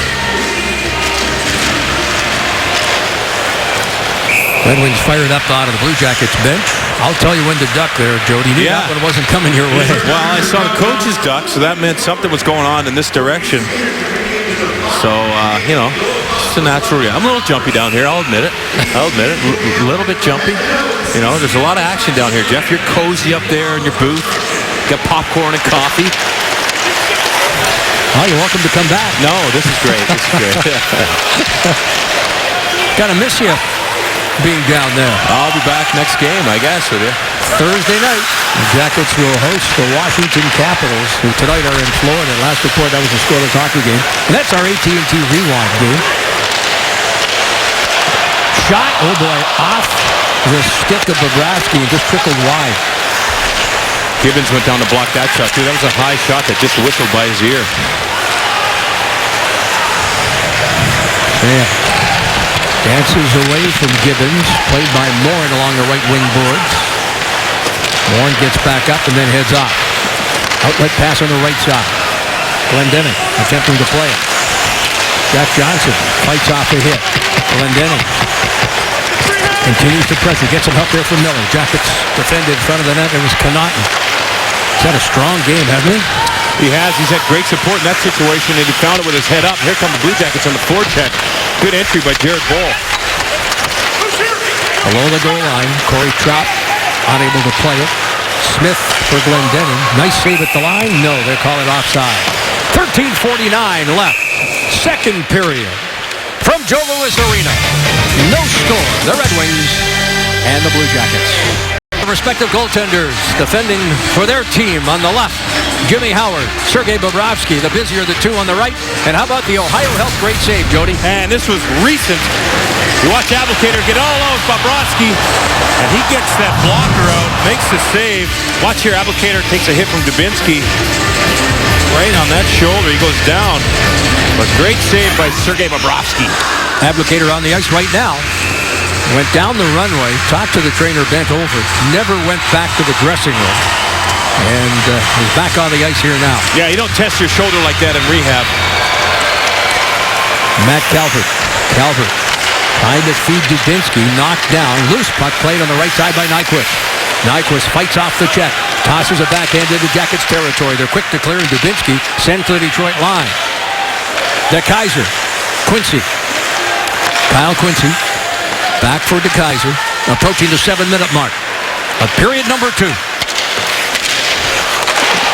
Red Wings fired up out of the Blue Jackets bench. I'll tell you when to duck there, Jody. Knew that one wasn't coming your way. Well, I saw the coach's duck, so that meant something was going on in this direction. So, you know, just a natural reaction. I'm a little jumpy down here, I'll admit it. A little bit jumpy. You know, there's a lot of action down here, Jeff. You're cozy up there in your booth. Got popcorn and coffee. Oh, you're welcome to come back. No, this is great. This is great. Gotta miss you being down there. I'll be back next game, I guess, with you. Thursday night, the Jackets will host the Washington Capitals, who tonight are in Florida. Last report, that was a scoreless hockey game. And that's our AT&T Rewind game. Shot, oh boy, off the stick of Bobrovsky and just trickled wide. Gibbons went down to block that shot, too. That was a high shot that just whistled by his ear. Yeah. Dances away from Gibbons, played by Morin along the right wing boards. Morin gets back up and then heads off. Outlet pass on the right side. Glendening attempting to play it. Jack Johnson fights off the hit. Glendening continues to pressure. Gets some help there from Miller. Jackets defended in front of the net. It was Connaughton. He's had a strong game, hasn't he? He has. He's had great support in that situation, and he found it with his head up. Here come the Blue Jackets on the forecheck. Good entry by Jared Boll. Below the goal line, Corey Trout unable to play it. Smith for Glendening. Nice save at the line. No, they call it offside. 13:49 left. Second period. From Joe Louis Arena. No score. The Red Wings and the Blue Jackets. The respective goaltenders defending for their team on the left. Jimmy Howard, Sergei Bobrovsky, the busier of the two on the right. And how about the Ohio Health great save, Jody? And this was recent. You watch Abdelkader get all over Bobrovsky, and he gets that blocker out, makes the save. Watch here, Abdelkader takes a hit from Dubinsky. Right on that shoulder, he goes down. But great save by Sergei Bobrovsky. Abdelkader on the ice right now. Went down the runway, talked to the trainer, bent over, never went back to the dressing room. And he's back on the ice here now. Yeah, you don't test your shoulder like that in rehab. Matt Calvert. Calvert trying to feed Dubinsky. Knocked down. Loose puck played on the right side by Nyquist. Nyquist fights off the check. Tosses a backhand into Jackets territory. They're quick to clear, and Dubinsky sent to the Detroit line. DeKaiser. Quincy. Kyle Quincy. Back for DeKaiser. Approaching the 7-minute mark of period number 2.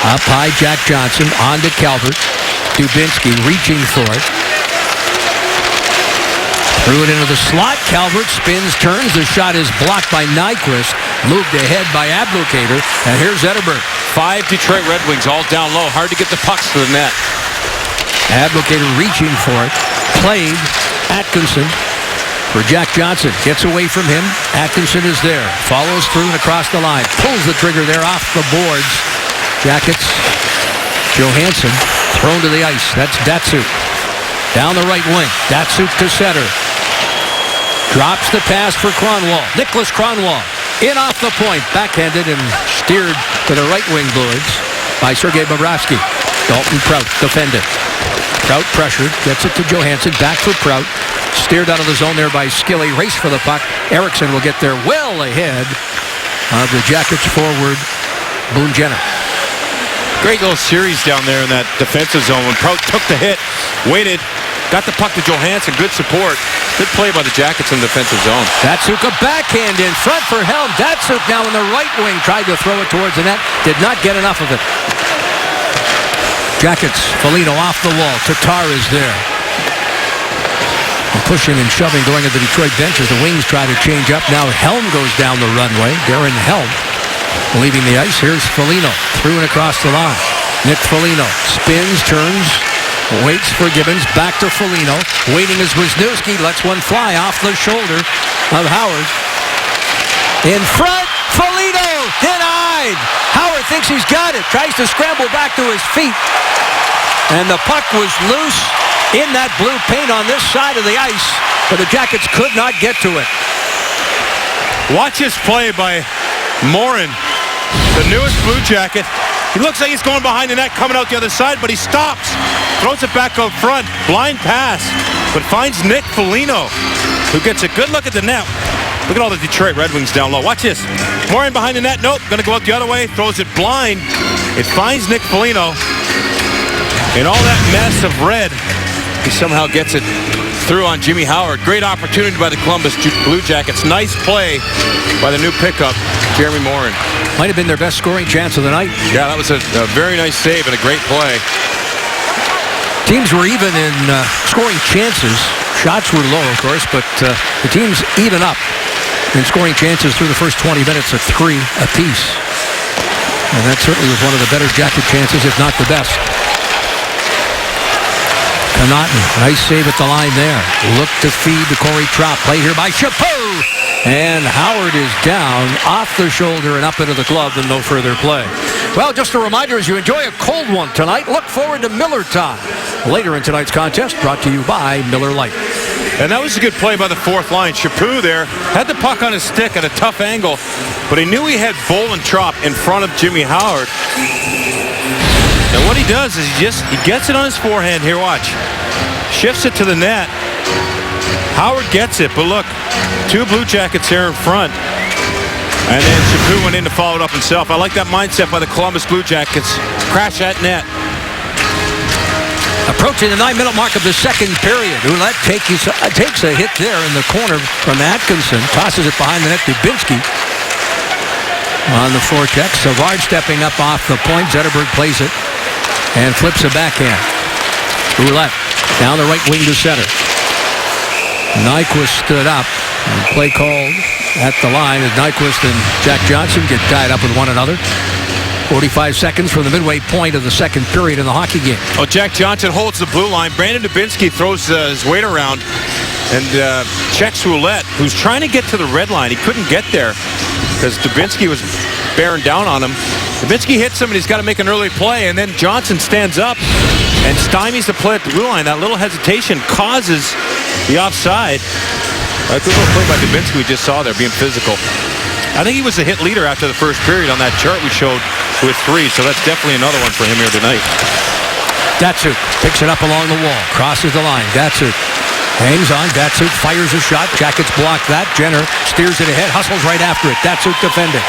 Up high, Jack Johnson. On to Calvert. Dubinsky reaching for it. Threw it into the slot. Calvert spins, turns. The shot is blocked by Nyquist. Moved ahead by Abdelkader. And here's Zetterberg. 5 Detroit Red Wings all down low. Hard to get the pucks to the net. Abdelkader reaching for it. Played. Atkinson for Jack Johnson. Gets away from him. Atkinson is there. Follows through and across the line. Pulls the trigger there off the boards. Jackets. Johansson thrown to the ice. That's Datsuk. Down the right wing. Datsuk to center. Drops the pass for Kronwall. Nicholas Kronwall. In off the point. Backhanded and steered to the right wing boards by Sergei Bobrovsky. Dalton Prout defended. Prout pressured, gets it to Johansson, back for Prout. Steered out of the zone there by Skilly. Race for the puck. Eriksson will get there well ahead of the Jackets forward, Boone Jenner. Great little series down there in that defensive zone when Prout took the hit, waited, got the puck to Johansson. Good support. Good play by the Jackets in the defensive zone. Datsuk a backhand in front for Helm. Datsuk now in the right wing tried to throw it towards the net. Did not get enough of it. Jackets, Foligno off the wall. Tatar is there. Pushing and shoving going to the Detroit bench as the Wings try to change up. Now Helm goes down the runway. Darren Helm leaving the ice. Here's Foligno through and across the line. Nick Foligno spins, turns, waits for Gibbons. Back to Foligno. Waiting is Wisniewski. Lets one fly off the shoulder of Howard. In front, Foligno denied. Howard thinks he's got it. Tries to scramble back to his feet. And the puck was loose in that blue paint on this side of the ice, but the Jackets could not get to it. Watch this play by Morin, the newest Blue Jacket. He looks like he's going behind the net, coming out the other side, but he stops. Throws it back out front. Blind pass, but finds Nick Foligno, who gets a good look at the net. Look at all the Detroit Red Wings down low. Watch this. Morin behind the net. Nope, going to go out the other way. Throws it blind. It finds Nick Foligno. In all that mess of red, he somehow gets it through on Jimmy Howard. Great opportunity by the Columbus Blue Jackets. Nice play by the new pickup, Jeremy Morin. Might have been their best scoring chance of the night. Yeah, that was a very nice save and a great play. Teams were even in scoring chances. Shots were low, of course, but the teams even up in scoring chances through the first 20 minutes of 3 apiece. And that certainly was one of the better Jacket chances, if not the best. Connaughton, nice save at the line there. Look to feed to Corey Trout. Played here by Chapeau. And Howard is down off the shoulder and up into the glove and no further play. Well, just a reminder, as you enjoy a cold one tonight, look forward to Miller time. Later in tonight's contest, brought to you by Miller Lite. And that was a good play by the fourth line. Chapeau there had the puck on his stick at a tough angle, but he knew he had Bolentrop in front of Jimmy Howard. And what he does is he gets it on his forehand. Here, watch. Shifts it to the net. Howard gets it, but look, 2 Blue Jackets here in front. And then Chapeau went in to follow it up himself. I like that mindset by the Columbus Blue Jackets. Crash that net. Approaching the 9-minute mark of the second period. Ouellette takes a hit there in the corner from Atkinson. Tosses it behind the net to Dubinsky. On the forecheck. Savard stepping up off the point. Zetterberg plays it and flips a backhand. Ouellette down the right wing to center. Nyquist stood up. And play called at the line as Nyquist and Jack Johnson get tied up with one another. 45 seconds from the midway point of the second period in the hockey game. Oh, Jack Johnson holds the blue line. Brandon Dubinsky throws his weight around and checks Ouellette, who's trying to get to the red line. He couldn't get there because Dubinsky was bearing down on him. Dubinsky hits him and he's got to make an early play, and then Johnson stands up and stymies the play at the blue line. That little hesitation causes the offside. A good little play by Dubinsky we just saw there, being physical. I think he was the hit leader after the first period on that chart we showed with 3, so that's definitely another one for him here tonight. Datsuk picks it up along the wall, crosses the line. Datsuk hangs on. Datsuk fires a shot. Jackets block that. Jenner steers it ahead, hustles right after it. Datsuk defending.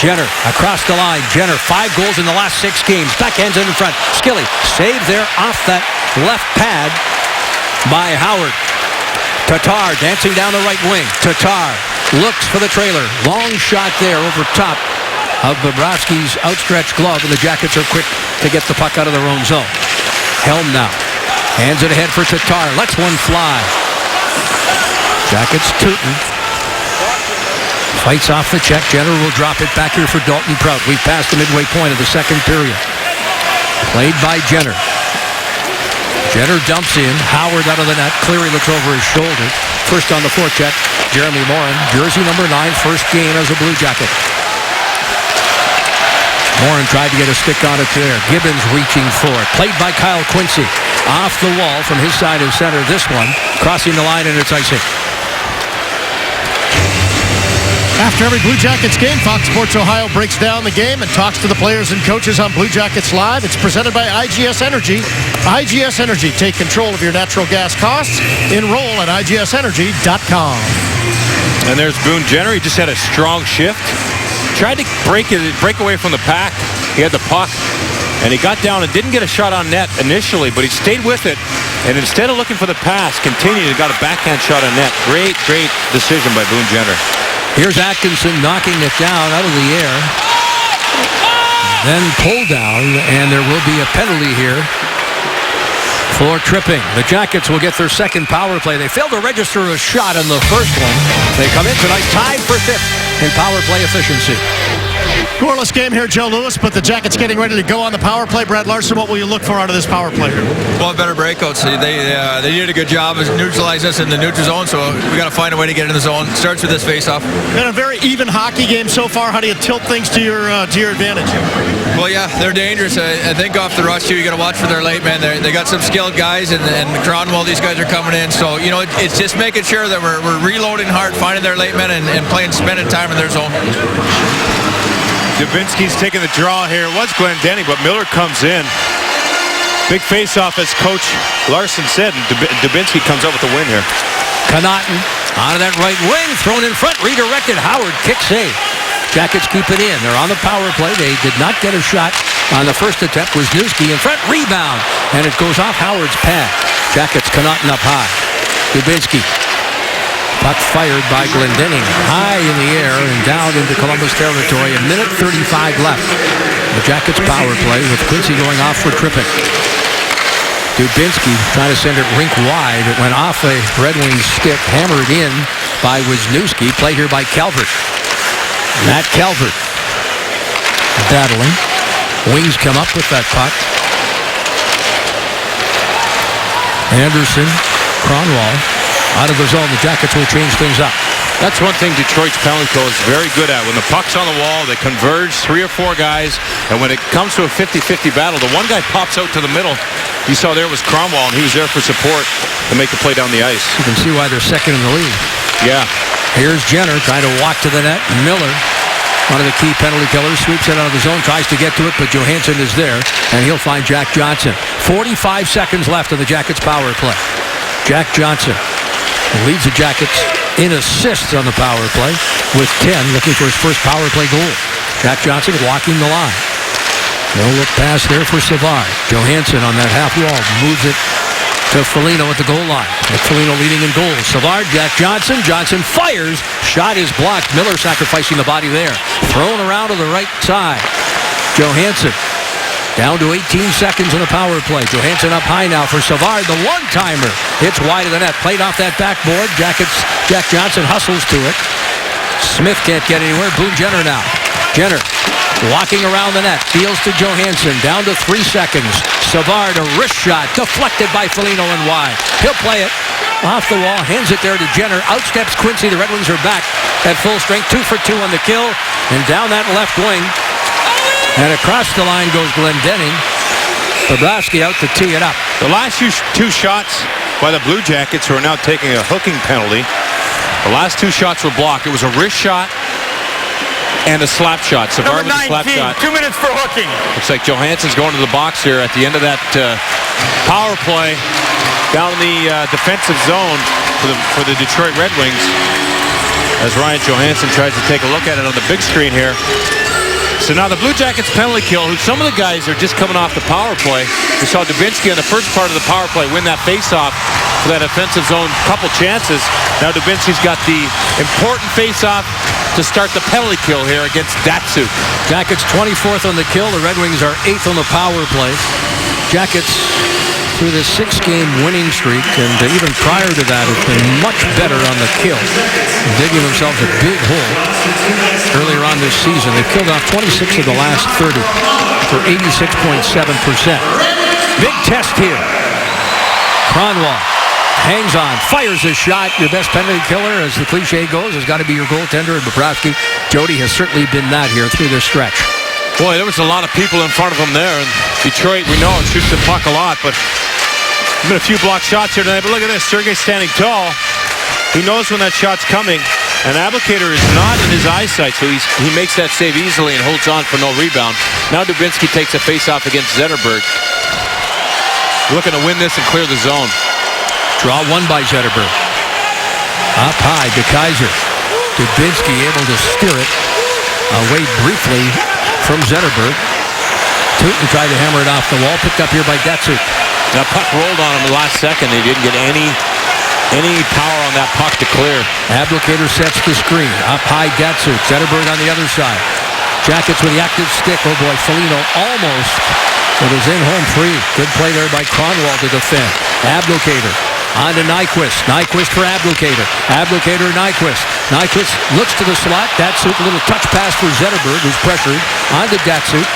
Jenner across the line. Jenner, 5 goals in the last 6 games. Backhands it in front. Skilly saved there off that left pad by Howard. Tatar dancing down the right wing. Tatar looks for the trailer. Long shot there over top of Bobrovsky's outstretched glove, and the Jackets are quick to get the puck out of their own zone. Helm now hands it ahead for Tatar. Lets one fly. Jackets tooting. Fights off the check. Jenner will drop it back here for Dalton Prout. We've passed the midway point of the second period. Played by Jenner. Jenner dumps in. Howard out of the net. Cleary looks over his shoulder. First on the forecheck, Jeremy Morin. Jersey number 9, first game as a Blue Jacket. Morin tried to get a stick on it there. Gibbons reaching for it. Played by Kyle Quincy. Off the wall from his side of center. This one crossing the line, and it's icing. After every Blue Jackets game, Fox Sports Ohio breaks down the game and talks to the players and coaches on Blue Jackets Live. It's presented by IGS Energy. IGS Energy, take control of your natural gas costs. Enroll at IGSenergy.com. And there's Boone Jenner. He just had a strong shift. Tried to break away from the pack. He had the puck, and he got down and didn't get a shot on net initially, but he stayed with it. And instead of looking for the pass, continued and got a backhand shot on net. Great decision by Boone Jenner. Here's Atkinson knocking it down out of the air. Then pulled down, and there will be a penalty here for tripping. The Jackets will get their second power play. They failed to register a shot in the first one. They come in tonight tied for fifth in power play efficiency. Scoreless game here, Joe Louis, but the Jackets getting ready to go on the power play. Brad Larson, what will you look for out of this power play here? Well, better breakouts. They did a good job of neutralizing us in the neutral zone, so we got to find a way to get in the zone. Starts with this face-off. Been a very even hockey game so far. How do you tilt things to your advantage? Well, yeah, they're dangerous. I think off the rush, too, you got to watch for their late men. They got some skilled guys, and Cronwell, these guys are coming in. So, you know, it's just making sure that we're reloading hard, finding their late men, and spending time in their zone. Dubinsky's taking the draw here. It was Glendening, but Miller comes in. Big face-off, as Coach Larson said, and Dubinsky comes up with the win here. Connaughton out of that right wing, thrown in front, redirected. Howard, kick save. Jackets keep it in. They're on the power play. They did not get a shot on the first attempt. Wisniewski in front, rebound, and it goes off Howard's pad. Jackets, Connaughton up high. Dubinsky. Puck fired by Glendening, high in the air and down into Columbus territory. A minute 35 left. The Jackets power play with Quincy going off for tripping. Dubinsky trying to send it rink wide. It went off a Red Wings stick, hammered in by Wisniewski. Play here by Calvert. Matt Calvert battling. Wings come up with that puck. Anderson, Cronwall. Out of the zone, the Jackets will change things up. That's one thing Detroit's penalty kill is very good at. When the puck's on the wall, they converge 3 or 4 guys, and when it comes to a 50-50 battle, the one guy pops out to the middle. You saw there was Cronwall, and he was there for support to make the play down the ice. You can see why they're second in the league. Yeah. Here's Jenner trying to walk to the net. Miller, one of the key penalty killers, sweeps it out of the zone, tries to get to it, but Johansson is there, and he'll find Jack Johnson. 45 seconds left of the Jackets power play. Jack Johnson leads the Jackets in assists on the power play with 10, looking for his first power play goal. Jack Johnson walking the line. No look pass there for Savard. Johansson on that half wall moves it to Foligno at the goal line. With Foligno leading in goals. Savard, Jack Johnson. Johnson fires. Shot is blocked. Miller sacrificing the body there. Thrown around to the right side. Johansson down to 18 seconds on the power play. Johansson up high now for Savard. The one-timer. It's wide of the net. Played off that backboard. Jack Johnson hustles to it. Smith can't get anywhere. Boone Jenner now. Jenner walking around the net. Deals to Johansson. Down to 3 seconds. Savard, a wrist shot. Deflected by Foligno and wide. He'll play it off the wall. Hands it there to Jenner. Outsteps Quincy. The Red Wings are back at full strength. 2 for 2 on the kill. And down that left wing. And across the line goes Glendening. Bobrovsky out to tee it up. The last 2 shots by the Blue Jackets, who are now taking a hooking penalty. The last 2 shots were blocked. It was a wrist shot and a slap shot. Number Savard with a 19, slap shot. 2 minutes for hooking. Looks like Johansson's going to the box here at the end of that power play down in the defensive zone for the Detroit Red Wings. As Ryan Johansson tries to take a look at it on the big screen here. So now the Blue Jackets penalty kill, who some of the guys are just coming off the power play. We saw Dubinsky on the first part of the power play win that faceoff for that offensive zone, couple chances. Now Dubinsky's got the important faceoff to start the penalty kill here against Datsyuk. Jackets 24th on the kill. The Red Wings are 8th on the power play. Jackets through this 6-game winning streak, and even prior to that, have been much better on the kill, digging themselves a big hole earlier on this season. They've killed off 26 of the last 30 for 86.7%. Big test here. Cronwall hangs on, fires a shot. Your best penalty killer, as the cliche goes, has got to be your goaltender, and Bobrovsky. Jody has certainly been that here through this stretch. Boy, there was a lot of people in front of him there. And Detroit, we know, it shoots the puck a lot, but there's been a few blocked shots here tonight. But look at this, Sergei standing tall. He knows when that shot's coming. And Abdelkader is not in his eyesight, so he makes that save easily and holds on for no rebound. Now Dubinsky takes a face-off against Zetterberg. Looking to win this and clear the zone. Draw one by Zetterberg. Up high to Kaiser. Dubinsky able to steer it away briefly from Zetterberg. Tootin tried to hammer it off the wall, picked up here by Datsuk. That puck rolled on him the last second. They didn't get any power on that puck to clear. Abdelkader sets the screen. Up high, Datsuk. Zetterberg on the other side. Jackets with the active stick. Oh boy, Foligno almost with his in-home free. Good play there by Kronwall to defend. Abdelkader on to Nyquist. Nyquist for Abdelkader. Abdelkader, Nyquist. Nyquist looks to the slot. Datsuk, a little touch pass for Zetterberg, who's pressured. On to Datsuk.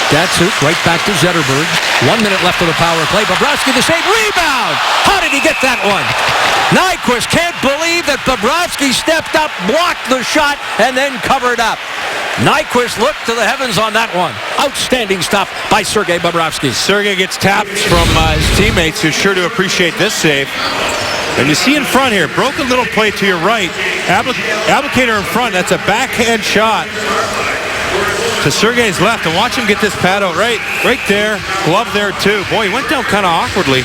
Datsuk right back to Zetterberg. 1 minute left of the power play. Bobrovsky the save. Rebound! How did he get that one? Nyquist can't believe that Bobrovsky stepped up, blocked the shot, and then covered up. Nyquist looked to the heavens on that one. Outstanding stop by Sergei Bobrovsky. Sergei gets tapped from his teammates, who's sure to appreciate this save. And you see in front here, broken little play to your right. Abdelkader in front. That's a backhand shot to Sergei's left, and watch him get this pad out right there. Glove there too. Boy, he went down kind of awkwardly,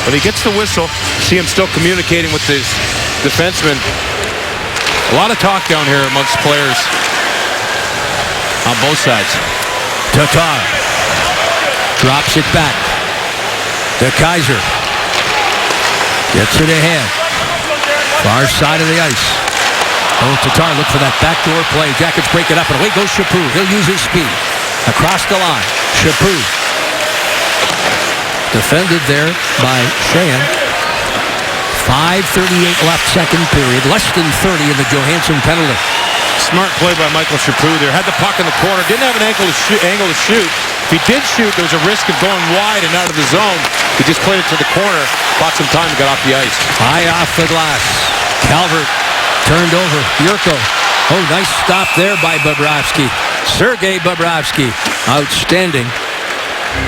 but he gets the whistle. See him still communicating with his defenseman. A lot of talk down here amongst players on both sides. Tatar drops it back to Kaiser. Gets it ahead. Far side of the ice. Oh, Tatar look for that backdoor play. Jackets break it up, and away goes Chaput. He'll use his speed. Across the line. Chaput. Defended there by Sheahan. 5:38 left, second period. Less than 30 in the Johansson penalty. Smart play by Michael Chaput there. Had the puck in the corner. Didn't have an angle to shoot. If he did shoot, there was a risk of going wide and out of the zone. He just played it to the corner. Bought some time and got off the ice. High off the glass. Calvert turned over. Yurko. Oh, nice stop there by Bobrovsky. Sergei Bobrovsky. Outstanding.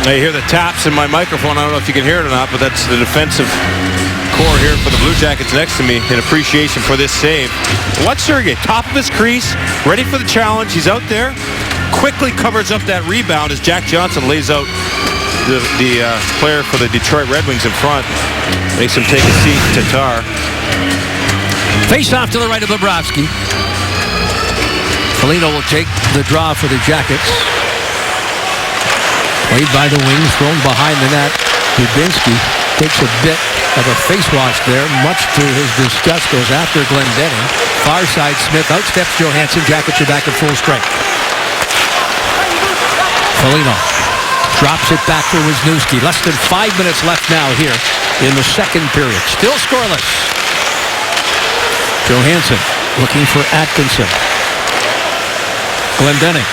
I hear the taps in my microphone. I don't know if you can hear it or not, but that's the defensive core here for the Blue Jackets next to me in appreciation for this save. Watch Sergei, top of his crease, ready for the challenge. He's out there, quickly covers up that rebound as Jack Johnson lays out the player for the Detroit Red Wings in front. Makes him take a seat, Tatar. Face off to the right of Bobrovsky. Foligno will take the draw for the Jackets. Played by the wings, thrown behind the net. Dubinsky takes a bit of a face wash there, much to his disgust, goes after Glendening. Far side, Smith outsteps Johansson. Jackets are back at full strength. Foligno drops it back for Wisniewski. Less than 5 minutes left now here in the second period. Still scoreless. Johansson looking for Atkinson. Glendening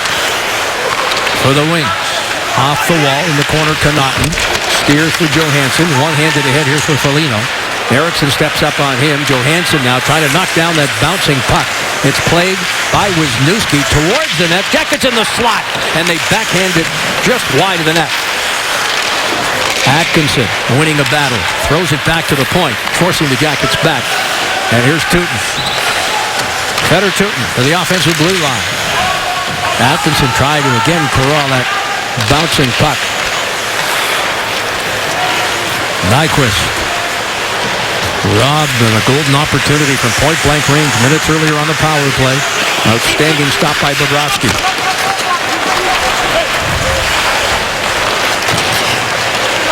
for the wings. Off the wall in the corner, Connaughton. Steers for Johansson. One-handed ahead here for Foligno. Eriksson steps up on him. Johansson now trying to knock down that bouncing puck. It's played by Wisniewski towards the net. Jackets in the slot, and they backhand it just wide of the net. Atkinson winning a battle. Throws it back to the point, forcing the Jackets back. And here's Tootin. Fedor Tootin for the offensive blue line. Atkinson tried to again corral that bouncing puck. Nyquist robbed of a golden opportunity from point-blank range minutes earlier on the power play. Outstanding stop by Bobrovsky.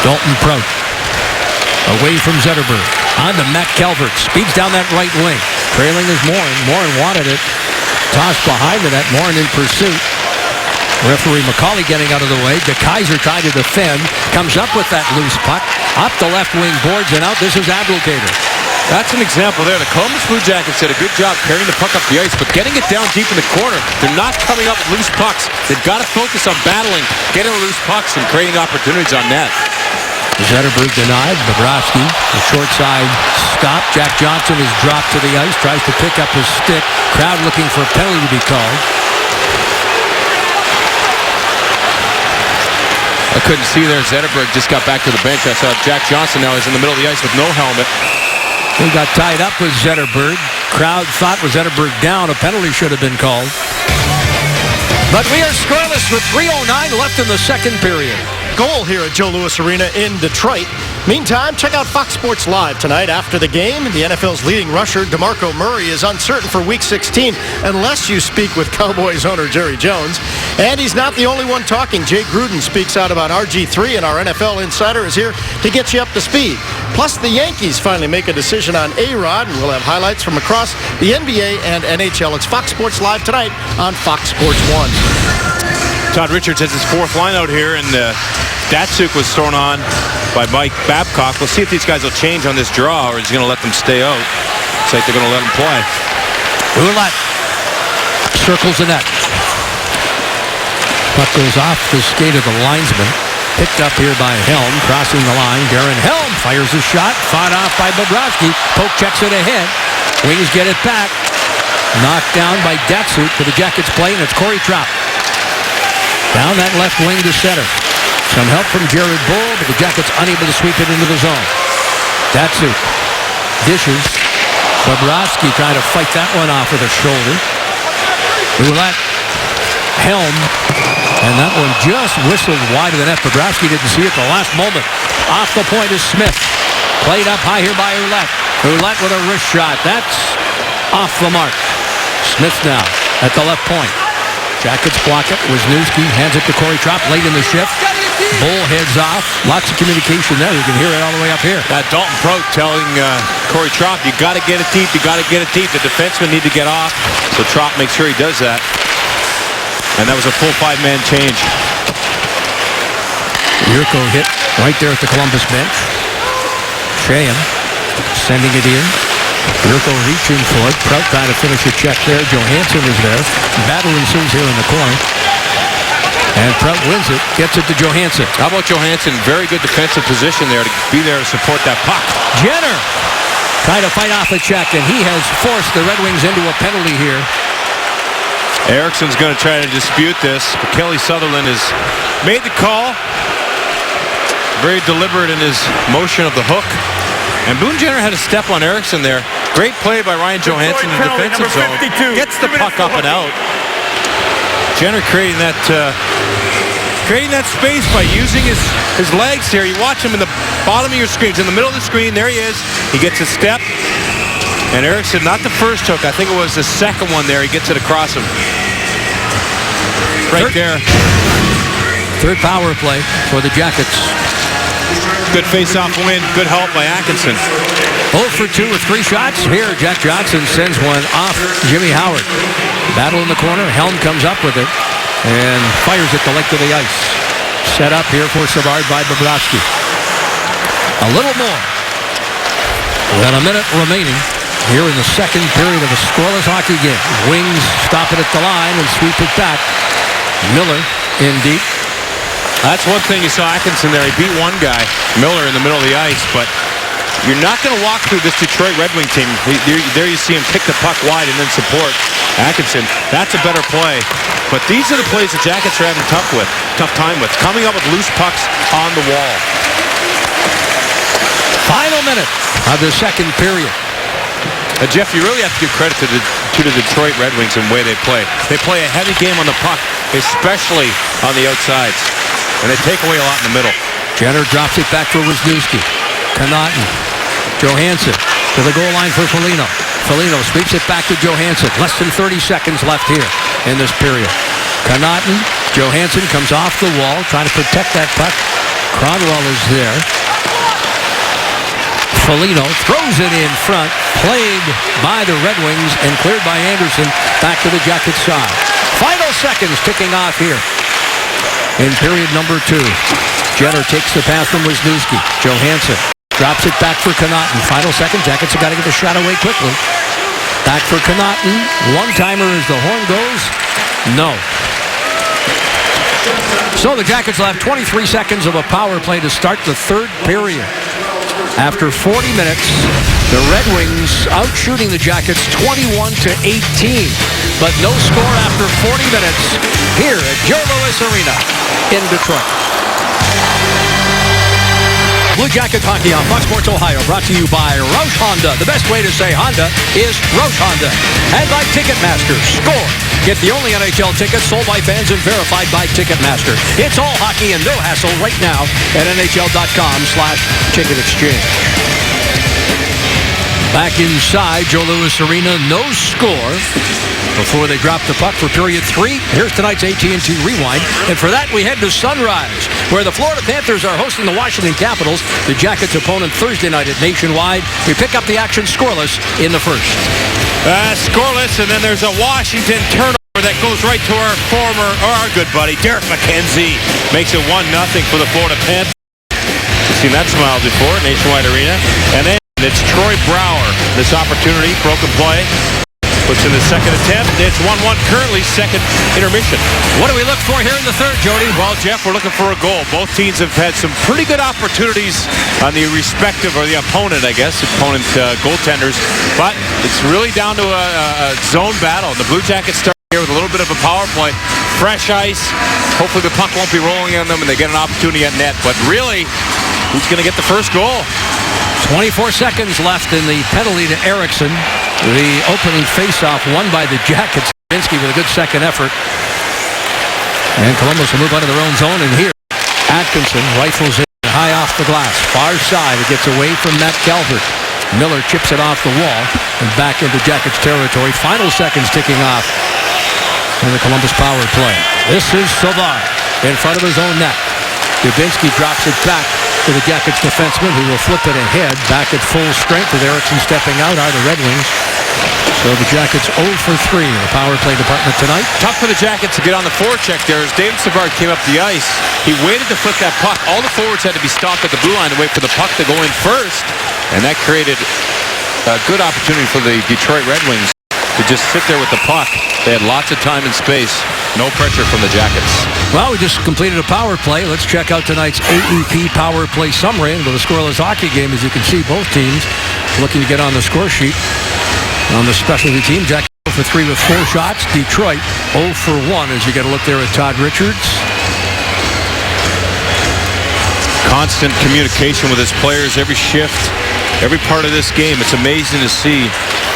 Dalton Prout away from Zetterberg. On to Matt Calvert. Speeds down that right wing. Trailing is Morin. Morin wanted it. Tossed behind the net. Morin in pursuit. Referee McCauley getting out of the way. DeKaiser trying to defend. Comes up with that loose puck. Up the left wing boards and out. This is Abdelkader. That's an example there. The Columbus Blue Jackets did a good job carrying the puck up the ice, but getting it down deep in the corner. They're not coming up with loose pucks. They've got to focus on battling, getting loose pucks, and creating opportunities on net. Zetterberg denied. Bobrovsky, the short side stop. Jack Johnson is dropped to the ice. Tries to pick up his stick. Crowd looking for a penalty to be called. I couldn't see there. Zetterberg just got back to the bench. I saw Jack Johnson now is in the middle of the ice with no helmet. He got tied up with Zetterberg. Crowd thought with Zetterberg down, a penalty should have been called. But we are scoreless with 3:09 left in the second period. Goal here at Joe Louis Arena in Detroit. Meantime, check out Fox Sports Live tonight after the game. The NFL's leading rusher, DeMarco Murray, is uncertain for Week 16 unless you speak with Cowboys owner Jerry Jones. And he's not the only one talking. Jay Gruden speaks out about RG3, and our NFL insider is here to get you up to speed. Plus, the Yankees finally make a decision on A-Rod, and we'll have highlights from across the NBA and NHL. It's Fox Sports Live tonight on Fox Sports 1. Todd Richards has his fourth line out here, and Datsuk was thrown on by Mike Babcock. We'll see if these guys will change on this draw, or he's going to let them stay out. It's like they're going to let them play. Ouellette circles the net. Puck goes off the skate of the linesman. Picked up here by Helm, crossing the line. Darren Helm fires a shot, fought off by Bobrovsky. Poke checks it ahead. Wings get it back. Knocked down by Datsuk for the Jackets play, and it's Corey Trout. Down that left wing to center. Some help from Jared Bull, but the Jackets unable to sweep it into the zone. Datsuk dishes. Bobrovsky trying to fight that one off with a shoulder. Ouellette. Helm. And that one just whistled wide of the net. Bobrovsky didn't see it the last moment. Off the point is Smith. Played up high here by Ouellette. Ouellette with a wrist shot. That's off the mark. Smith now at the left point. Jackets block it. Wisniewski hands it to Corey Trout late in the shift. Bull heads off. Lots of communication there. You can hear it all the way up here. Dalton Prout telling Corey Trout, you got to get it deep. You got to get it deep. The defensemen need to get off. So Trout makes sure he does that. And that was a full five-man change. Yurko hit right there at the Columbus bench. Sheahan sending it in. Yurko reaching for it. Prout trying to finish a check there. Johansson is there. Battle ensues here in the corner. And Prout wins it. Gets it to Johansson. How about Johansson? Very good defensive position there to be there to support that puck. Jenner trying to fight off a check, and he has forced the Red Wings into a penalty here. Ericsson's going to try to dispute this, but Kelly Sutherland has made the call. Very deliberate in his motion of the hook. And Boone Jenner had a step on Eriksson there. Great play by Ryan Johansson in the defensive zone. Gets the puck up and out. Jenner creating that space by using his legs here. You watch him in the bottom of your screen. He's in the middle of the screen. There he is. He gets a step. And Eriksson, not the first hook. I think it was the second one there. He gets it across him. Right there. Third power play for the Jackets. Good face-off win. Good help by Atkinson. 0 for 2 with 3 shots. Here, Jack Johnson sends one off Jimmy Howard. Battle in the corner. Helm comes up with it and fires it the length of the ice. Set up here for Savard by Bobrovsky. A little more than a minute remaining here in the second period of a scoreless hockey game. Wings stop it at the line and sweep it back. Miller in deep. That's one thing you saw Atkinson there. He beat one guy, Miller, in the middle of the ice, but you're not going to walk through this Detroit Red Wing team. There you see him kick the puck wide and then support Atkinson. That's a better play. But these are the plays the Jackets are having tough time with. Coming up with loose pucks on the wall. Final minute of the second period. Jeff, you really have to give credit to the Detroit Red Wings and the way they play. They play a heavy game on the puck, especially on the outsides. And they take away a lot in the middle. Jenner drops it back for Wisniewski. Connaughton. Johansson to the goal line for Foligno. Foligno sweeps it back to Johansson. Less than 30 seconds left here in this period. Connaughton. Johansson comes off the wall, trying to protect that puck. Cronwell is there. Foligno throws it in front, played by the Red Wings and cleared by Anderson back to the Jackets side. Final seconds ticking off here in period number 2. Jenner takes the pass from Wisniewski. Johansson drops it back for Connaughton. Final second, Jackets have got to get the shot away quickly. Back for Connaughton. One-timer as the horn goes. No. So the Jackets will have 23 seconds of a power play to start the third period. After 40 minutes, the Red Wings out shooting the Jackets 21-18. But no score after 40 minutes here at Joe Louis Arena in Detroit. Blue Jackets hockey on Fox Sports Ohio, brought to you by Roush Honda. The best way to say Honda is Roush Honda. And by Ticketmaster. Score. Get the only NHL tickets sold by fans and verified by Ticketmaster. It's all hockey and no hassle right now at NHL.com/ticket exchange. Back inside Joe Louis Arena, no score before they drop the puck for period 3. Here's tonight's AT&T Rewind. And for that, we head to Sunrise, where the Florida Panthers are hosting the Washington Capitals, the Jackets' opponent Thursday night at Nationwide. We pick up the action scoreless in the first. Scoreless, and then there's a Washington turnover that goes right to our good buddy, Derek McKenzie. Makes it 1-0 for the Florida Panthers. You've seen that smile before at Nationwide Arena. And then it's Troy Brouwer. This opportunity, broken play, puts in the second attempt. It's 1-1 currently, second intermission. What do we look for here in the third, Jody? Well, Jeff, we're looking for a goal. Both teams have had some pretty good opportunities on the respective, or the opponent, I guess, goaltenders. But it's really down to a zone battle. The Blue Jackets start here with a little bit of a power play. Fresh ice. Hopefully the puck won't be rolling on them and they get an opportunity at net. But really, who's going to get the first goal? 24 seconds left in the penalty to Eriksson. The opening faceoff won by the Jackets. Dubinsky with a good second effort. And Columbus will move out of their own zone. And here, Atkinson rifles in high off the glass. Far side. It gets away from Matt Calvert. Miller chips it off the wall and back into Jackets territory. Final seconds ticking off in the Columbus power play. This is Savard in front of his own net. Dubinsky drops it back to the Jackets defenseman, who will flip it ahead, back at full strength with Eriksson stepping out, are the Red Wings. So the Jackets 0 for 3 in the power play department tonight. Tough for the Jackets to get on the forecheck there. As David Savard came up the ice, he waited to flip that puck. All the forwards had to be stopped at the blue line to wait for the puck to go in first. And that created a good opportunity for the Detroit Red Wings to just sit there with the puck. They had lots of time and space. No pressure from the Jackets. Well, we just completed a power play. Let's check out tonight's AEP power play summary with a scoreless hockey game. As you can see, both teams looking to get on the score sheet. On the specialty team, Jackets 0 for 3 with 4 shots. Detroit 0 for 1 as you get a look there at Todd Richards. Constant communication with his players every shift, every part of this game. It's amazing to see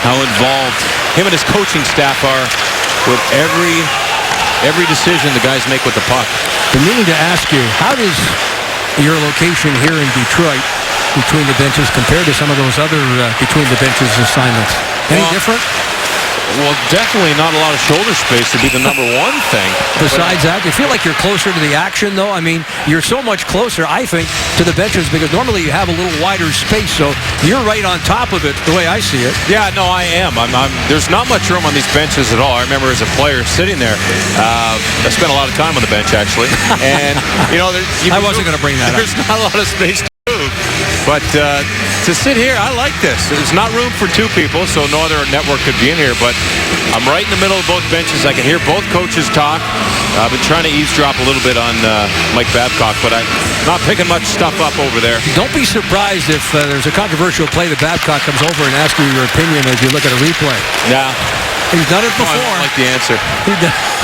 how involved him and his coaching staff are with every decision the guys make with the puck. I'm meaning to ask you, how does your location here in Detroit between the benches compare to some of those other between the benches assignments? Any different? Well, definitely not a lot of shoulder space to be the number one thing. Besides that, do you feel like you're closer to the action, though? I mean, you're so much closer, I think, to the benches because normally you have a little wider space, so you're right on top of it the way I see it. Yeah, no, I am. There's not much room on these benches at all. I remember as a player sitting there, I spent a lot of time on the bench, actually. And, I wasn't going to bring that up. There's not a lot of space to move. But to sit here, I like this. There's not room for 2 people, so no other network could be in here. But I'm right in the middle of both benches. I can hear both coaches talk. I've been trying to eavesdrop a little bit on Mike Babcock, but I'm not picking much stuff up over there. Don't be surprised if there's a controversial play that Babcock comes over and asks you your opinion as you look at a replay. Yeah. He's done it before. I don't like the answer.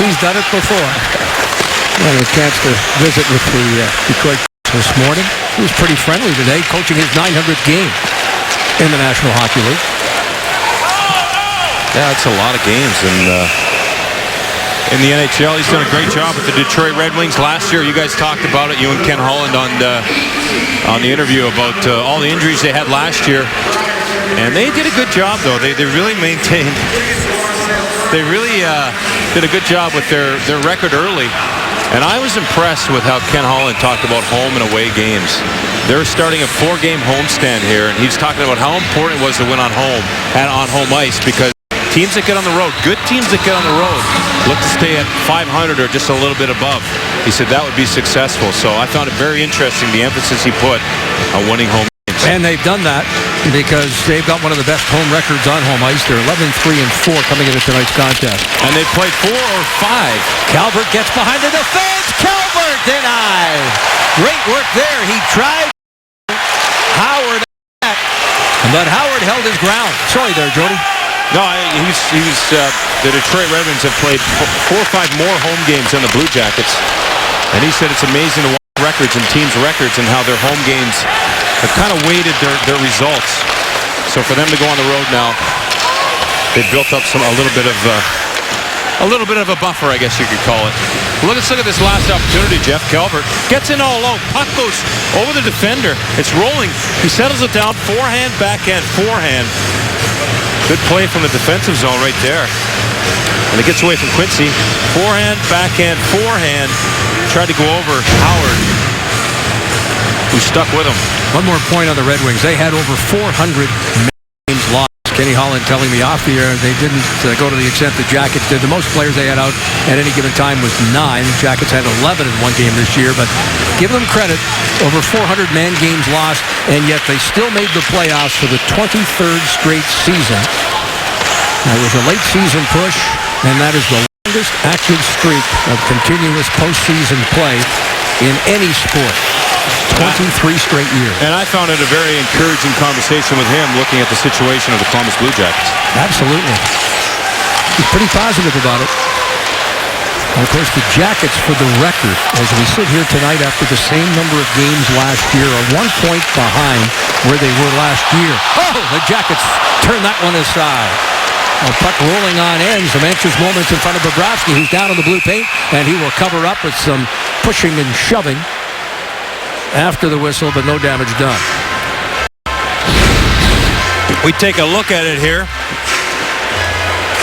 He's done it before. Well, a chance to visit with the Detroit this morning. He was pretty friendly today, coaching his 900th game in the National Hockey League. Yeah, it's a lot of games in the NHL. He's done a great job with the Detroit Red Wings. Last year, you guys talked about it, you and Ken Holland on the interview about all the injuries they had last year. And they did a good job, though. They really maintained. They really did a good job with their record early. And I was impressed with how Ken Holland talked about home and away games. They're starting a 4-game homestand here, and he's talking about how important it was to win on home ice because teams that get on the road, good teams that get on the road, look to stay at 500 or just a little bit above. He said that would be successful. So I found it very interesting, the emphasis he put on winning home games. And they've done that because they've got one of the best home records on home ice. They're 11-3-4 coming into tonight's contest. And they played 4 or 5. Calvert gets behind the defense. Calvert denied. Great work there. He tried. Howard, but Howard held his ground. Sorry there, Jody. No, the Detroit Red Wings have played 4 or 5 more home games than the Blue Jackets. And he said it's amazing to watch records and teams' records and how their home games have kind of weighted their results. So for them to go on the road now, they've built up a little bit of a buffer, I guess you could call it. Let's look at this last opportunity. Jeff Calvert gets in all alone. Puck goes over the defender. It's rolling. He settles it down. Forehand, backhand, forehand. Good play from the defensive zone right there. And it gets away from Quincy. Forehand, backhand, forehand. Tried to go over Howard, who stuck with him. One more point on the Red Wings. They had over 400 games lost. Kenny Holland telling me off the air they didn't go to the extent the Jackets did. The most players they had out at any given time was 9. Jackets had 11 in one game this year, but give them credit, over 400 man games lost, and yet they still made the playoffs for the 23rd straight season. That was a late season push, and that is the longest active streak of continuous postseason play in any sport. 23 straight years. And I found it a very encouraging conversation with him looking at the situation of the Columbus Blue Jackets. Absolutely. He's pretty positive about it. And of course, the Jackets, for the record, as we sit here tonight after the same number of games last year, are 1 point behind where they were last year. Oh, the Jackets turn that one aside. A puck rolling on ends. Some anxious moments in front of Bobrovsky, who's down in the blue paint, and he will cover up with some pushing and shoving after the whistle, but no damage done. We take a look at it here,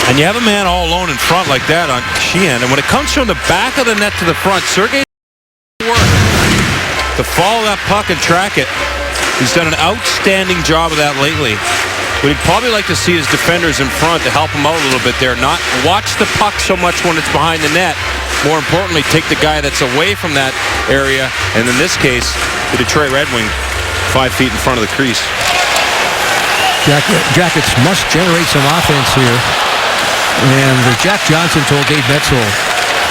and you have a man all alone in front like that on Sheehan, and when it comes from the back of the net to the front, Sergei work to follow that puck and track it. He's done an outstanding job of that lately. But he'd probably like to see his defenders in front to help him out a little bit there. Not watch the puck so much when it's behind the net. More importantly, take the guy that's away from that area, and in this case, the Detroit Red Wing, 5 feet in front of the crease. Jackets must generate some offense here. And Jack Johnson told Dave Metzel,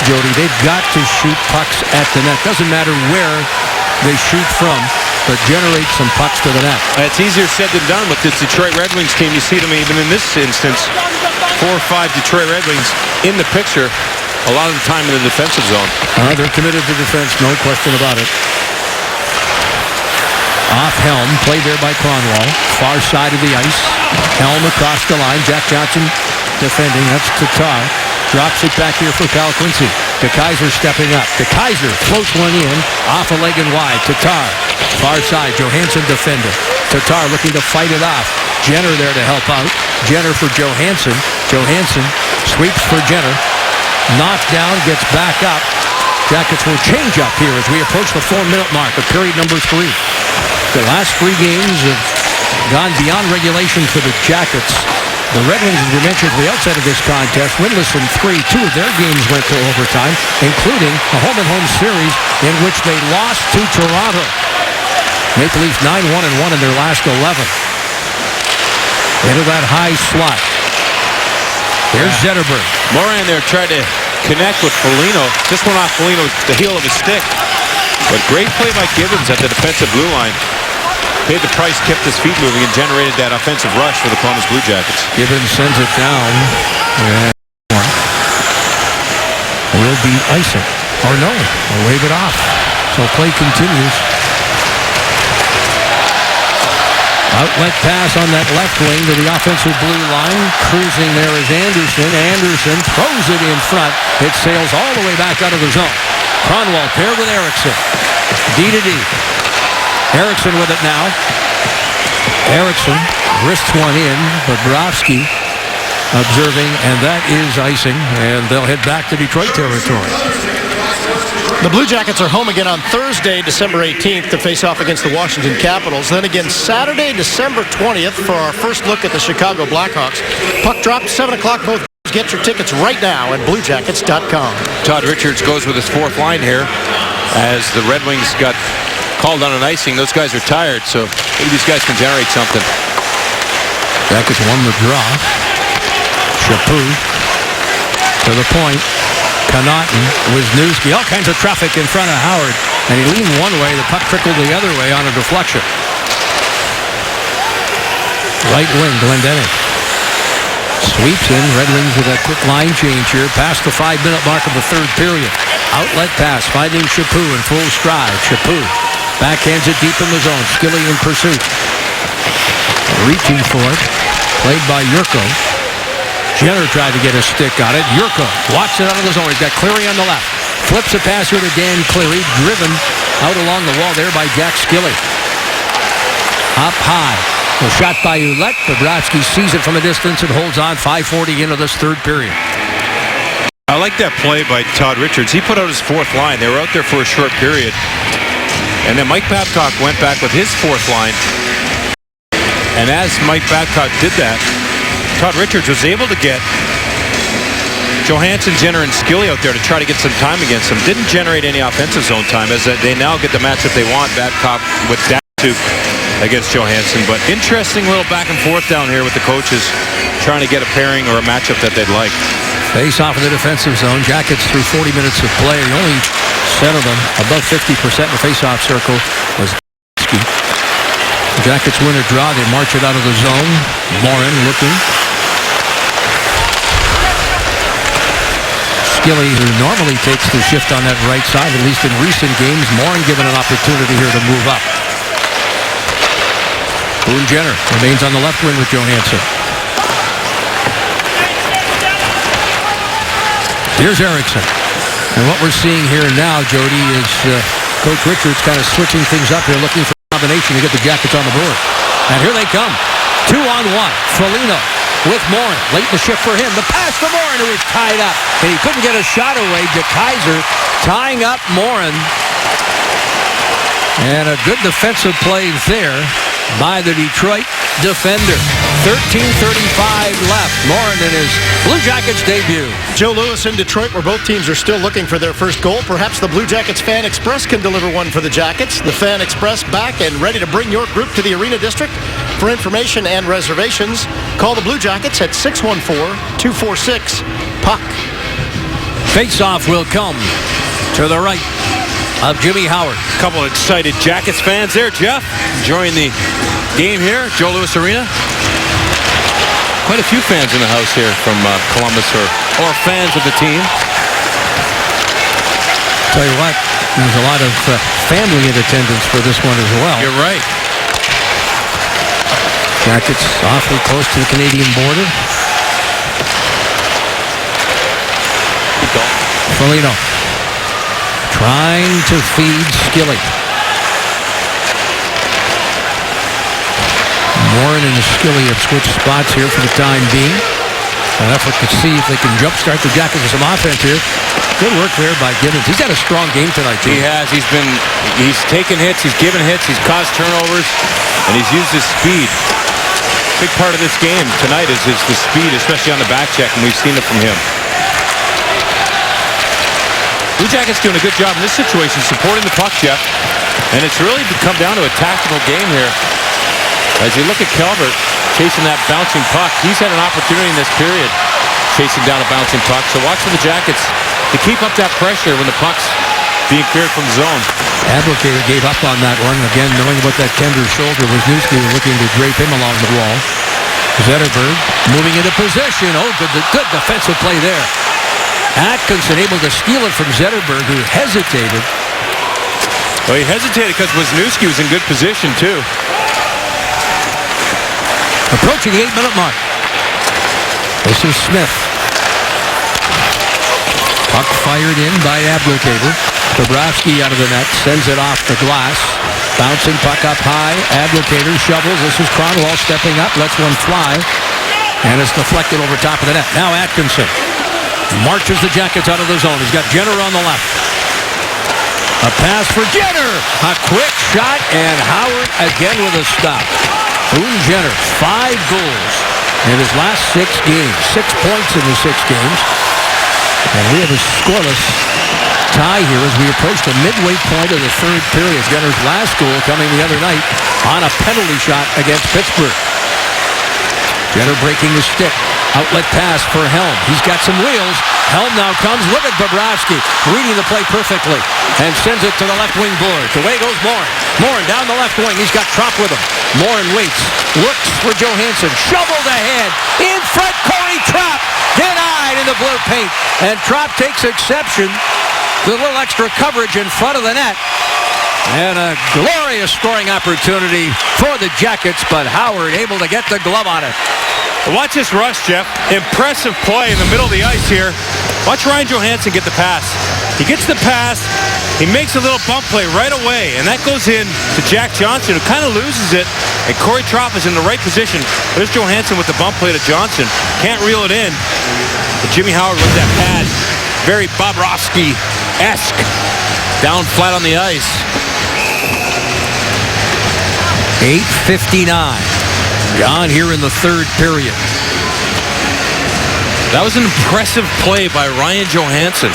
Jody, they've got to shoot pucks at the net. Doesn't matter where they shoot from, but generate some pucks to the net. It's easier said than done with this Detroit Red Wings team. You see them even in this instance, 4 or 5 Detroit Red Wings in the picture a lot of the time in the defensive zone. They're committed to defense, no question about it. Off Helm, played there by Kronwall. Far side of the ice. Helm across the line. Jack Johnson defending. That's Tatar. Drops it back here for Kyle Quincy. DeKaiser stepping up. DeKaiser floats one in. Off a leg and wide. Tatar. Far side. Johansson defending. Tatar looking to fight it off. Jenner there to help out. Jenner for Johansson. Johansson sweeps for Jenner. Knocked down. Gets back up. Jackets will change up here as we approach the 4-minute mark of period number 3. The last 3 games have gone beyond regulation for the Jackets. The Red Wings, as we mentioned at the outset of this contest, winless in 3. 2 of their games went to overtime, including a home-and-home series in which they lost to Toronto. Maple Leafs 9-1-1 in their last 11. Into that high slot. Here's Zetterberg. Moran there tried to connect with Foligno. Just went off Foligno, the heel of his stick. But great play by Gibbons at the defensive blue line. Paid the price, kept his feet moving, and generated that offensive rush for the Columbus Blue Jackets. Gibbons sends it down. And will be icing. Or no, we'll wave it off. So play continues. Outlet pass on that left wing to the offensive blue line. Cruising there is Anderson. Anderson throws it in front. It sails all the way back out of the zone. Kronwall paired with Eriksson. D to D. Eriksson with it now. Eriksson wrists one in. Bobrovsky observing, and that is icing. And they'll head back to Detroit territory. The Blue Jackets are home again on Thursday, December 18th, to face off against the Washington Capitals. Then again Saturday, December 20th, for our first look at the Chicago Blackhawks. Puck drop, 7 o'clock, both. Get your tickets right now at BlueJackets.com. Todd Richards goes with his 4th line here as the Red Wings got called on an icing. Those guys are tired, so maybe these guys can generate something. Jackets won the draw. Chaput to the point. Connaughton, Wisniewski, all kinds of traffic in front of Howard. And he leaned one way, the puck trickled the other way on a deflection. Right wing, Glendening. Sweeps in, Red Wings with a quick line change here, past the 5-minute mark of the 3rd period. Outlet pass, finding Chaput in full stride. Chaput Backhands it deep in the zone. Skilly in pursuit. Reaching for it. Played by Yurko. Jenner tried to get a stick on it. Yurko walks it out of the zone. He's got Cleary on the left. Flips a pass here to Dan Cleary. Driven out along the wall there by Jack Skilly. Up high. The shot by Ouellette. Bobrovsky sees it from a distance and holds on. 5:40 into this third period. I like that play by Todd Richards. He put out his fourth line. They were out there for a short period. And then Mike Babcock went back with his fourth line. And as Mike Babcock did that, Todd Richards was able to get Johansson, Jenner, and Skilly out there to try to get some time against them. Didn't generate any offensive zone time as they now get the matchup they want. Babcock with Datsuk against Johansson. But interesting little back and forth down here with the coaches trying to get a pairing or a matchup that they'd like. Face off in the defensive zone. Jackets through 40 minutes of play. The only centerman above 50% in the face-off circle was Ski. The Jackets win or draw. They march it out of the zone. Morin looking. Skilly, who normally takes the shift on that right side, at least in recent games. Morin given an opportunity here to move up. Boone Jenner remains on the left wing with Johansson. Here's Eriksson. And what we're seeing here now, Jody, is Coach Richards kind of switching things up here, looking for a combination to get the Jackets on the board. And here they come. 2-on-1. Foligno with Morin. Late in the shift for him. The pass to Morin, who is tied up. And he couldn't get a shot away. DeKaiser tying up Morin. And a good defensive play there by the Detroit defender. 13:35 left. Morin in his Blue Jackets debut. Joe Louis in Detroit, where both teams are still looking for their first goal. Perhaps the Blue Jackets Fan Express can deliver one for the Jackets. The Fan Express back and ready to bring your group to the Arena District. For information and reservations, call the Blue Jackets at 614-246-PUCK. Face-off will come to the right of Jimmy Howard. A couple of excited Jackets fans there, Jeff, enjoying the game here, Joe Louis Arena. Quite a few fans in the house here from Columbus or fans of the team. Tell you what, there's a lot of family in attendance for this one as well. You're right. Jackets awfully close to the Canadian border. Foligno trying to feed Skilly. Morin and Skilly have switched spots here for the time being. An effort to see if they can jumpstart the Jackets with some offense here. Good work there by Gibbons. He's had a strong game tonight, too. He has. He's taken hits, he's given hits, he's caused turnovers, and he's used his speed. Big part of this game tonight is the speed, especially on the back check, and we've seen it from him. Blue Jackets doing a good job in this situation, supporting the puck, Jeff. And it's really come down to a tactical game here. As you look at Calvert chasing that bouncing puck, he's had an opportunity in this period chasing down a bouncing puck. So watch for the Jackets to keep up that pressure when the puck's being cleared from the zone. Abdelkader gave up on that one. Again, knowing about that tender shoulder, Wisniewski looking to drape him along the wall. Zetterberg moving into position. Oh, good defensive play there. Atkinson able to steal it from Zetterberg, who hesitated. Well, he hesitated because Wisniewski was in good position, too. Approaching the 8-minute mark. This is Smith. Puck fired in by Abdelkader. Bobrovsky out of the net, sends it off the glass. Bouncing puck up high. Abdelkader shovels. This is Kronwall stepping up, lets one fly. And it's deflected over top of the net. Now Atkinson marches the Jackets out of the zone. He's got Jenner on the left. A pass for Jenner. A quick shot, and Howard again with a stop. Boone Jenner, 5 goals in his last 6 games. 6 points in the 6 games. And we have a scoreless tie here as we approach the midway point of the third period. Jenner's last goal coming the other night on a penalty shot against Pittsburgh. Jenner breaking the stick. Outlet pass for Helm. He's got some wheels. Helm now comes. Look at Bobrovsky reading the play perfectly and sends it to the left wing boards. Away goes Morin. Morin down the left wing. He's got Trop with him. Morin waits. Looks for Johansson. Shoveled ahead. In front, Corey Trop. Denied in the blue paint. And Trop takes exception to a little extra coverage in front of the net. And a glorious scoring opportunity for the Jackets, but Howard able to get the glove on it. Watch this rush, Jeff. Impressive play in the middle of the ice here. Watch Ryan Johansson get the pass. He gets the pass. He makes a little bump play right away, and that goes in to Jack Johnson, who kind of loses it. And Corey Tropp is in the right position. There's Johansson with the bump play to Johnson. Can't reel it in. But Jimmy Howard with that pad. Very Bobrovsky-esque. Down flat on the ice. 8:59. Gone here in the third period. That was an impressive play by Ryan Johansson.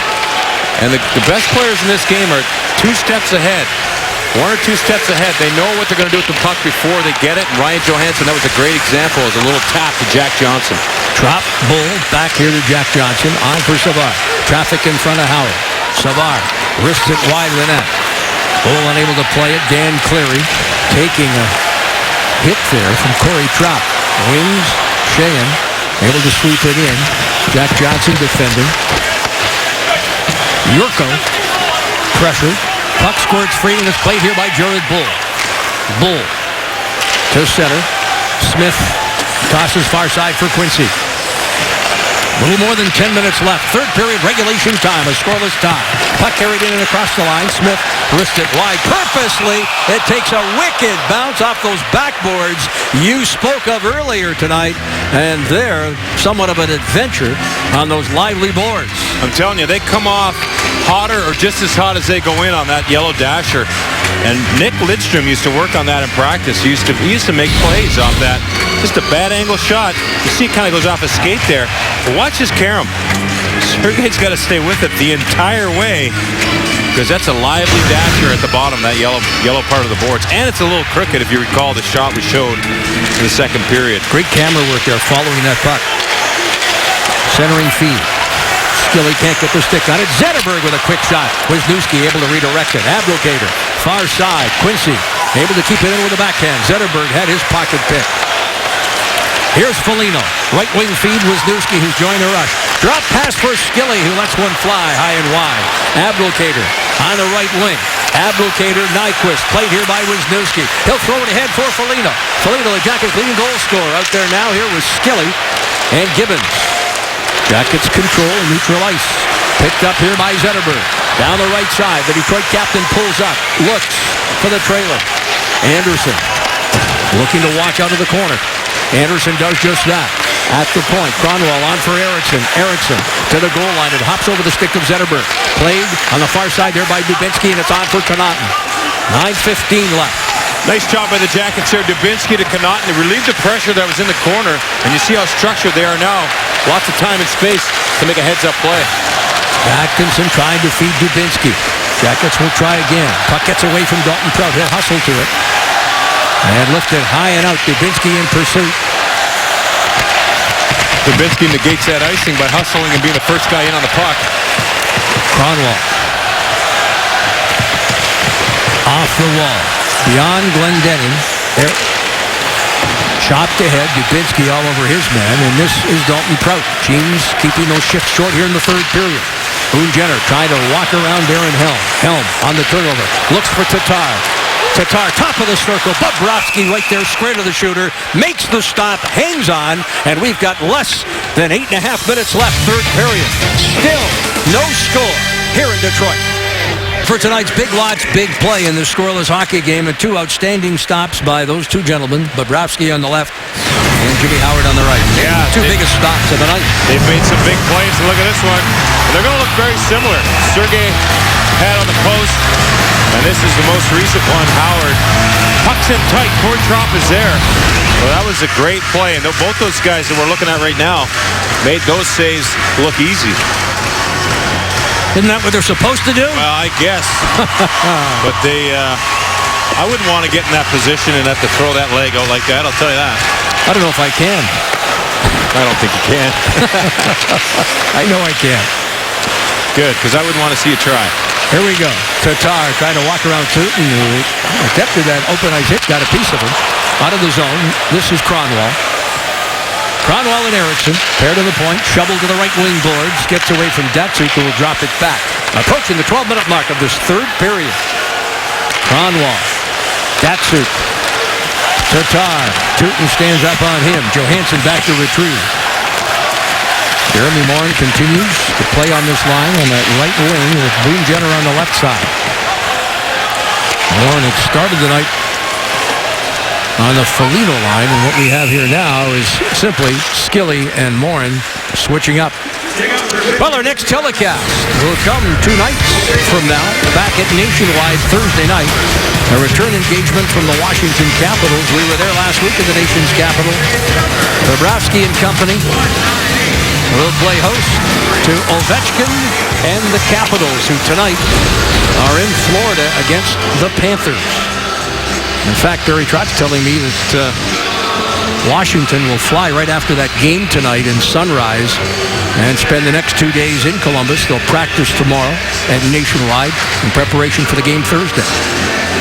And the best players in this game are 2 steps ahead. 1 or 2 steps ahead. They know what they're going to do with the puck before they get it. And Ryan Johansson, that was a great example as a little tap to Jack Johnson. Drop, Bull, back here to Jack Johnson. On for Savard. Traffic in front of Howard. Savard wrists it wide of the net. Bull unable to play it. Dan Cleary taking a hit there from Corey Tropp. Wings, Sheehan able to sweep it in. Jack Johnson defending. Yurko, pressure. Puck squirts free, and it's played here by Jared Bull. Bull to center. Smith tosses far side for Quincy. A little more than 10 minutes left. Third period regulation time. A scoreless tie. Puck carried in and across the line. Smith wrists it wide purposely. It takes a wicked bounce off those backboards you spoke of earlier tonight. And there, somewhat of an adventure on those lively boards. I'm telling you, they come off hotter or just as hot as they go in on that yellow dasher. And Nick Lidstrom used to work on that in practice. He used to make plays off that. Just a bad angle shot. You see it kind of goes off his skate there. But watch this carom. Sergei's got to stay with it the entire way, because that's a lively dasher at the bottom, that yellow part of the boards. And it's a little crooked, if you recall the shot we showed in the second period. Great camera work there following that puck. Centering feed. Skilly can't get the stick on it. Zetterberg with a quick shot. Wisniewski able to redirect it. Abdelkader, far side. Quincy able to keep it in with the backhand. Zetterberg had his pocket pick. Here's Foligno. Right wing feed. Wisniewski, who's joined the rush. Drop pass for Skilly, who lets one fly high and wide. Abdelkader on the right wing. Abdelkader, Nyquist, played here by Wisniewski. He'll throw it ahead for Foligno. Foligno, the Jackets' leading goal scorer, out there now here with Skilly and Gibbons. Jackets control neutral ice. Picked up here by Zetterberg. Down the right side, the Detroit captain pulls up. Looks for the trailer. Anderson looking to walk out of the corner. Anderson does just that. At the point, Kronwall on for Eriksson. Eriksson to the goal line. It hops over the stick of Zetterberg. Played on the far side there by Dubinsky, and it's on for Connaughton. 9:15 left. Nice job by the Jackets there. Dubinsky to Connaughton to relieve the pressure that was in the corner. And you see how structured they are now. Lots of time and space to make a heads-up play. Atkinson trying to feed Dubinsky. Jackets will try again. Puck gets away from Dalton Trout. He'll hustle to it. And lifted high and out. Dubinsky in pursuit. Dubinsky negates that icing by hustling and being the first guy in on the puck. Kronwall. Off the wall. Beyond Glendening. There. Chopped ahead. Dubinsky all over his man. And this is Dalton Prout. Jeans keeping those shifts short here in the third period. Boone Jenner trying to walk around Darren Helm. Helm on the turnover. Looks for Tatar. Tatar, top of the circle. Bobrovsky right there, square to the shooter. Makes the stop, hangs on, and we've got less than 8.5 minutes left, third period. Still no score here in Detroit. For tonight's Big Lots big play in the scoreless hockey game, and 2 outstanding stops by those 2 gentlemen, Bobrovsky on the left and Jimmy Howard on the right. Yeah, 2 biggest stops of the night. They've made some big plays, and look at this one. And they're going to look very similar. Sergei had on the post, and this is the most recent one, Howard. Puck's in tight. Corey Tropp is there. Well, that was a great play, and both those guys that we're looking at right now made those saves look easy. Isn't that what they're supposed to do? Well, I guess. But I wouldn't want to get in that position and have to throw that leg out like that, I'll tell you that. I don't know if I can. I don't think you can. I know I can. Good, because I wouldn't want to see you try. Here we go. Tatar trying to walk around Tootin. Attempted that open ice hit, got a piece of him. Out of the zone. This is Kronwall. Kronwall and Eriksson, pair to the point, shovel to the right wing boards, gets away from Datsuk, who will drop it back. Approaching the 12-minute mark of this third period. Kronwall. Datsuk. Tatar. Tootin stands up on him. Johansson back to retrieve. Jeremy Morin continues to play on this line on that right wing with Boone Jenner on the left side. Morin had started the night on the Foligno line, and what we have here now is simply Skilly and Morin switching up. Well, our next telecast will come 2 nights from now, back at Nationwide Thursday night. A return engagement from the Washington Capitals. We were there last week in the nation's capital. Bobrovsky and company will play host to Ovechkin and the Capitals, who tonight are in Florida against the Panthers. In fact, Barry Trott's telling me that Washington will fly right after that game tonight in Sunrise and spend the next 2 days in Columbus. They'll practice tomorrow at Nationwide in preparation for the game Thursday.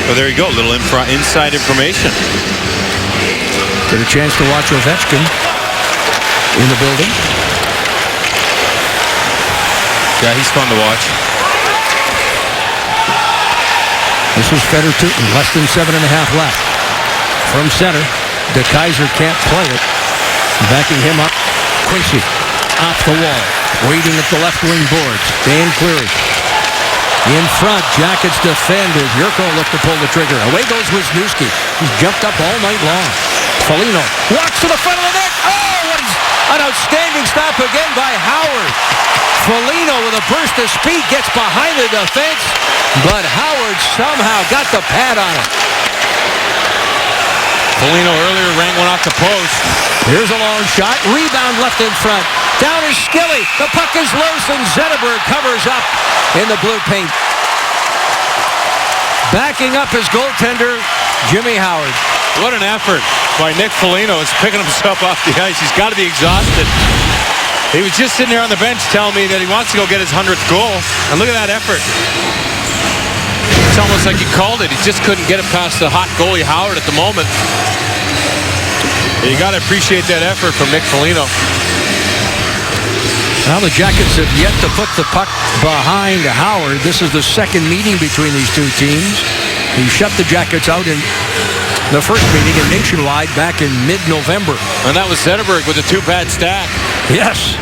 Well, there you go. A little inside information. Get a chance to watch Ovechkin in the building. Yeah, he's fun to watch. This is Fedor Tootin, less than 7.5 left. From center, De Kaiser can't play it. Backing him up, Quincy. Off the wall, waiting at the left wing boards. Dan Cleary. In front, Jackets defended. Yurko looked to pull the trigger. Away goes Wisniewski. He's jumped up all night long. Foligno walks to the front of the net. Oh, what is an outstanding stop again by Howard. Foligno with a burst of speed gets behind the defense, but Howard somehow got the pad on it. Foligno earlier rang one off the post. Here's a long shot. Rebound left in front. Down is Skilly. The puck is loose, and Zetterberg covers up in the blue paint. Backing up his goaltender, Jimmy Howard. What an effort by Nick Foligno. He's picking himself off the ice. He's got to be exhausted. He was just sitting there on the bench telling me that he wants to go get his 100th goal. And look at that effort. It's almost like he called it. He just couldn't get it past the hot goalie Howard at the moment. You got to appreciate that effort from Nick Foligno. Now the Jackets have yet to put the puck behind Howard. This is the second meeting between these two teams. He shut the Jackets out in the first meeting in Nationwide back in mid-November. And that was Zetterberg with a 2-pad stack. Yes.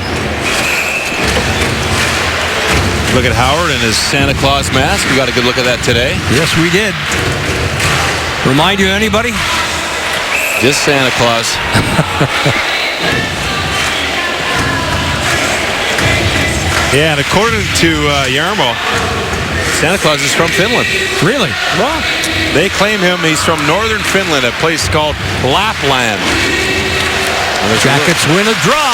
Look at Howard and his Santa Claus mask. We got a good look at that today. Yes, we did. Remind you of anybody? Just Santa Claus. Yeah, and according to Jarmo, Santa Claus is from Finland. Really? Well, they claim him. He's from northern Finland, a place called Lapland. Jackets win a draw.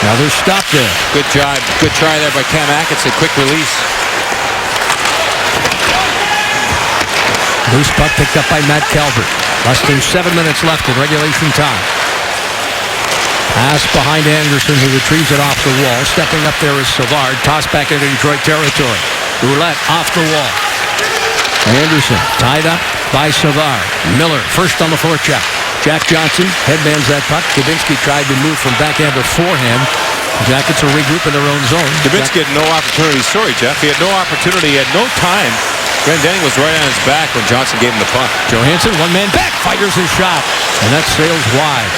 Now they're stopped there. Good job. Good try there by Cam Atkinson. Quick release. Loose puck picked up by Matt Calvert. Less than 7 minutes left in regulation time. Pass behind Anderson, who retrieves it off the wall. Stepping up there is Savard. Toss back into Detroit territory. Roulette off the wall. Anderson tied up by Savard. Miller first on the forecheck. Jack Johnson headbands that puck. Dubinsky tried to move from backhand to forehand. Jackets will regroup in their own zone. Dubinsky had no opportunity. Sorry, Jeff. He had no opportunity. He had no time. Glendening was right on his back when Johnson gave him the puck. Johansson, one man back, fires his shot. And that sails wide.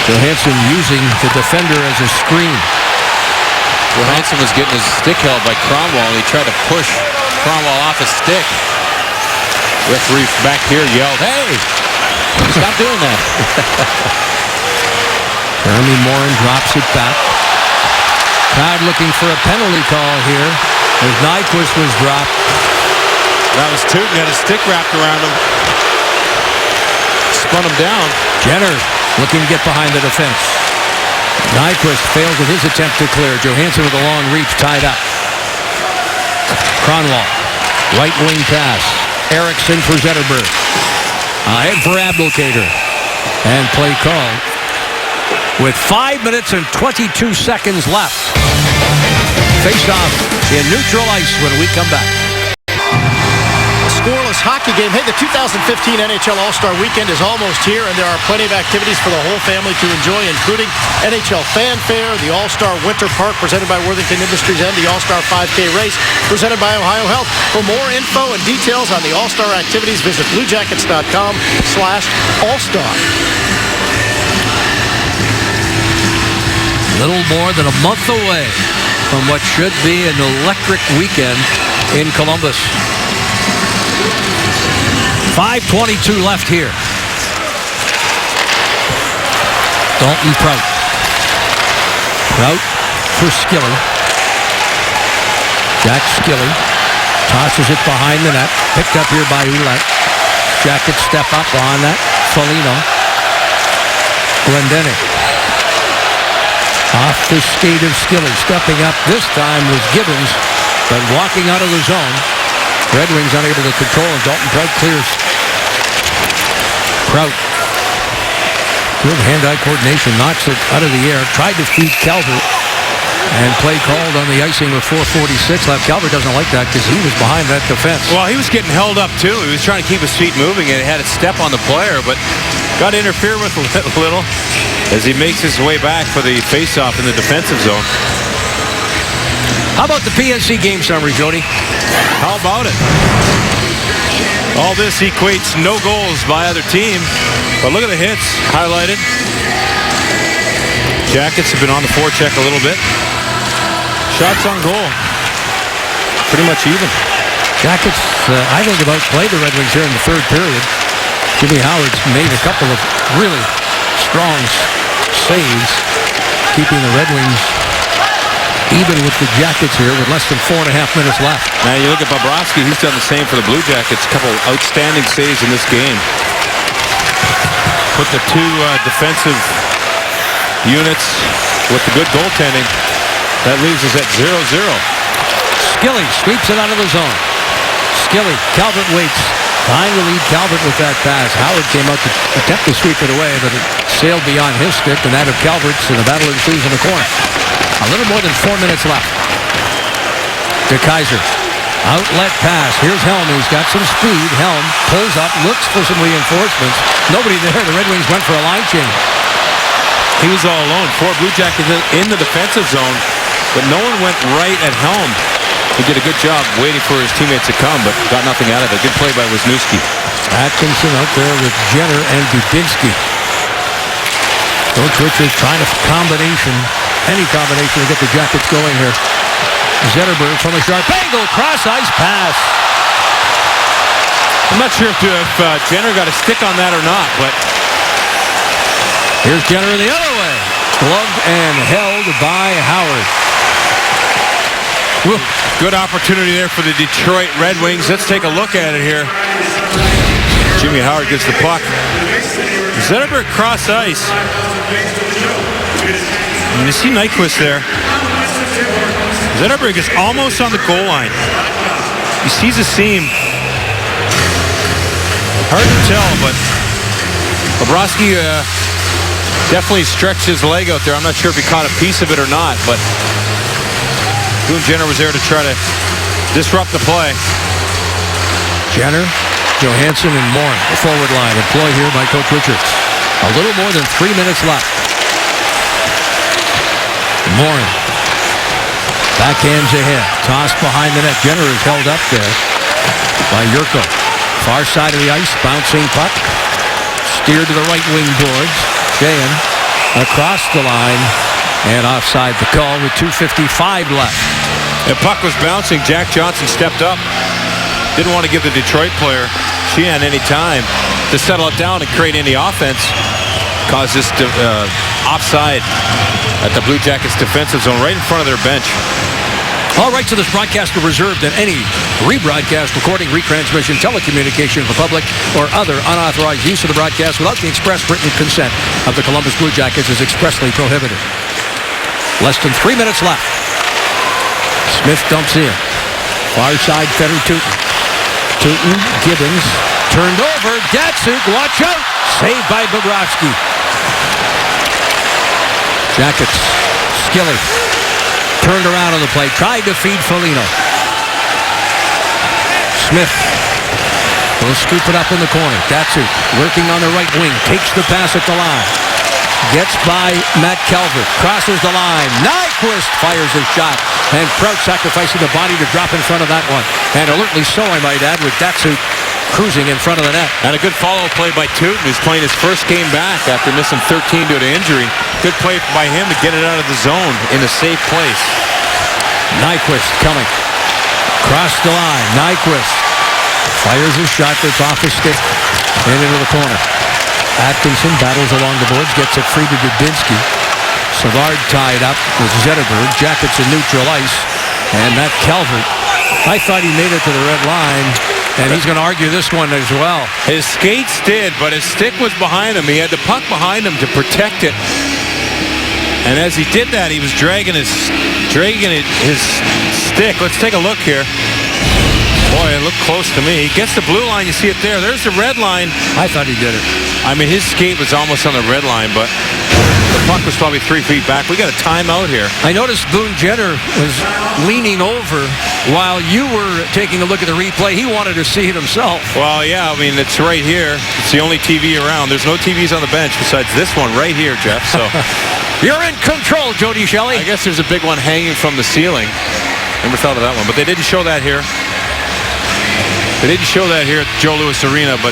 Johansson using the defender as a screen. Johansson was getting his stick held by Kronwall, and he tried to push Kronwall off his stick. Referee back here yelled, "Hey, stop doing that." Jeremy Morin drops it back. Crowd looking for a penalty call here as Nyquist was dropped. That was Tootin, had his stick wrapped around him. Spun him down. Jenner looking to get behind the defense. Nyquist fails with his attempt to clear. Johansson with a long reach, tied up. Kronwall, right wing pass. Eriksson for Zetterberg. Ahead for Abdelkader. And play called with 5 minutes and 22 seconds left. Face off in neutral ice when we come back. scoreless hockey game. Hey, the 2015 NHL All-Star Weekend is almost here, and there are plenty of activities for the whole family to enjoy, including NHL Fanfare, the All-Star Winter Park presented by Worthington Industries, and the All-Star 5K race presented by Ohio Health. For more info and details on the All-Star activities, visit bluejackets.com/all-star. Little more than a month away from what should be an electric weekend in Columbus. 5:22 left here. Dalton Prout. Prout for Skilly. Jack Skilly tosses it behind the net. Picked up here by Ouellette. Jackets step up on that. Foligno. Glendening. Off the skate of Skilly. Stepping up this time was Gibbons, but walking out of the zone. Red Wings unable to control, and Dalton Prout clears. Prout. Good hand-eye coordination. Knocks it out of the air. Tried to feed Calvert. And play called on the icing with 4:46 left. Calvert doesn't like that because he was behind that defense. Well, he was getting held up, too. He was trying to keep his feet moving, and he had a step on the player, but got interfered with a little as he makes his way back for the face-off in the defensive zone. How about the PNC game summary, Jody? How about it? All this equates no goals by either team, but look at the hits highlighted. Jackets have been on the forecheck a little bit. Shots on goal. Pretty much even. Jackets, I think, about played the Red Wings here in the third period. Jimmy Howard's made a couple of really strong saves, keeping the Red Wings even with the Jackets here with less than 4.5 minutes left. Now you look at Bobrovsky, he's done the same for the Blue Jackets. A couple outstanding saves in this game. Put the two defensive units with the good goaltending. That leaves us at 0-0. Skilly sweeps it out of the zone. Skilly, Calvert waits. Behind the lead, Calvert with that pass. Howard came out to attempt to sweep it away, but it sailed beyond his stick and that of Calvert's, and the battle ensues in the corner. A little more than 4 minutes left. De Kaiser. Outlet pass. Here's Helm, who's got some speed. Helm pulls up, looks for some reinforcements. Nobody there. The Red Wings went for a line change. He was all alone. 4 Blue Jackets in the defensive zone, but no one went right at Helm. He did a good job waiting for his teammates to come, but got nothing out of it. Good play by Wisniewski. Atkinson out there with Jenner and Dubinsky. Coach Richards trying a combination, any combination to get the Jackets going here. Zetterberg from a sharp angle, cross-ice pass. I'm not sure if Jenner got a stick on that or not, but here's Jenner the other way. Gloved and held by Howard. Woo. Good opportunity there for the Detroit Red Wings. Let's take a look at it here. Jimmy Howard gets the puck. Zetterberg cross ice. And you see Nyquist there. Zetterberg is almost on the goal line. He sees a seam. Hard to tell, but Bobrovsky definitely stretched his leg out there. I'm not sure if he caught a piece of it or not, but Boone Jenner was there to try to disrupt the play. Jenner, Johansson, and Moore, the forward line, employed here by Coach Richards. A little more than 3 minutes left. Moore backhands ahead, tossed behind the net. Jenner is held up there by Yurko. Far side of the ice, bouncing puck, steered to the right wing boards. Sheahan across the line and offside the call with 2:55 left. The puck was bouncing. Jack Johnson stepped up. Didn't want to give the Detroit player Sheahan any time to settle it down and create any offense. Caused this offside at the Blue Jackets defensive zone right in front of their bench. All rights to this broadcast are reserved, and any rebroadcast, recording, retransmission, telecommunication of the public, or other unauthorized use of the broadcast without the express written consent of the Columbus Blue Jackets is expressly prohibited. Less than 3 minutes left. Smith dumps in. Far side, Feder Tootin. Tootin, Gibbons, turned over. Datsuk, watch out! Saved by Bobrovsky. Jackets, Skilly. Turned around on the play. Tried to feed Foligno. Smith Will scoop it up in the corner. Datsyuk working on the right wing. Takes the pass at the line. Gets by Matt Calvert. Crosses the line. Nyquist fires his shot. And Prout sacrificing the body to drop in front of that one. And alertly so, I might add, with Datsyuk cruising in front of the net. And a good follow play by Tootin, who's playing his first game back after missing 13 due to injury. Good play by him to get it out of the zone in a safe place. Nyquist coming. Cross the line. Nyquist fires his shot that's off his stick and into the corner. Atkinson battles along the boards, gets it free to Dubinsky. Savard tied up with Zetterberg. Jackets in neutral ice. And Matt Calvert, I thought he made it to the red line, and he's going to argue this one as well. His skates did, but his stick was behind him. He had the puck behind him to protect it. And as he did that, he was dragging his stick. Let's take a look here. Boy, it looked close to me. He gets the blue line. You see it there. There's the red line. I thought he did it. I mean, his skate was almost on the red line, but the puck was probably 3 feet back. We got a timeout here. I noticed Boone Jenner was leaning over while you were taking a look at the replay. He wanted to see it himself. Well, yeah, I mean, it's right here. It's the only TV around. There's no TVs on the bench besides this one right here, Jeff. So you're in control, Jody Shelley. I guess there's a big one hanging from the ceiling. Never thought of that one, but they didn't show that here. They didn't show that here at Joe Louis Arena, but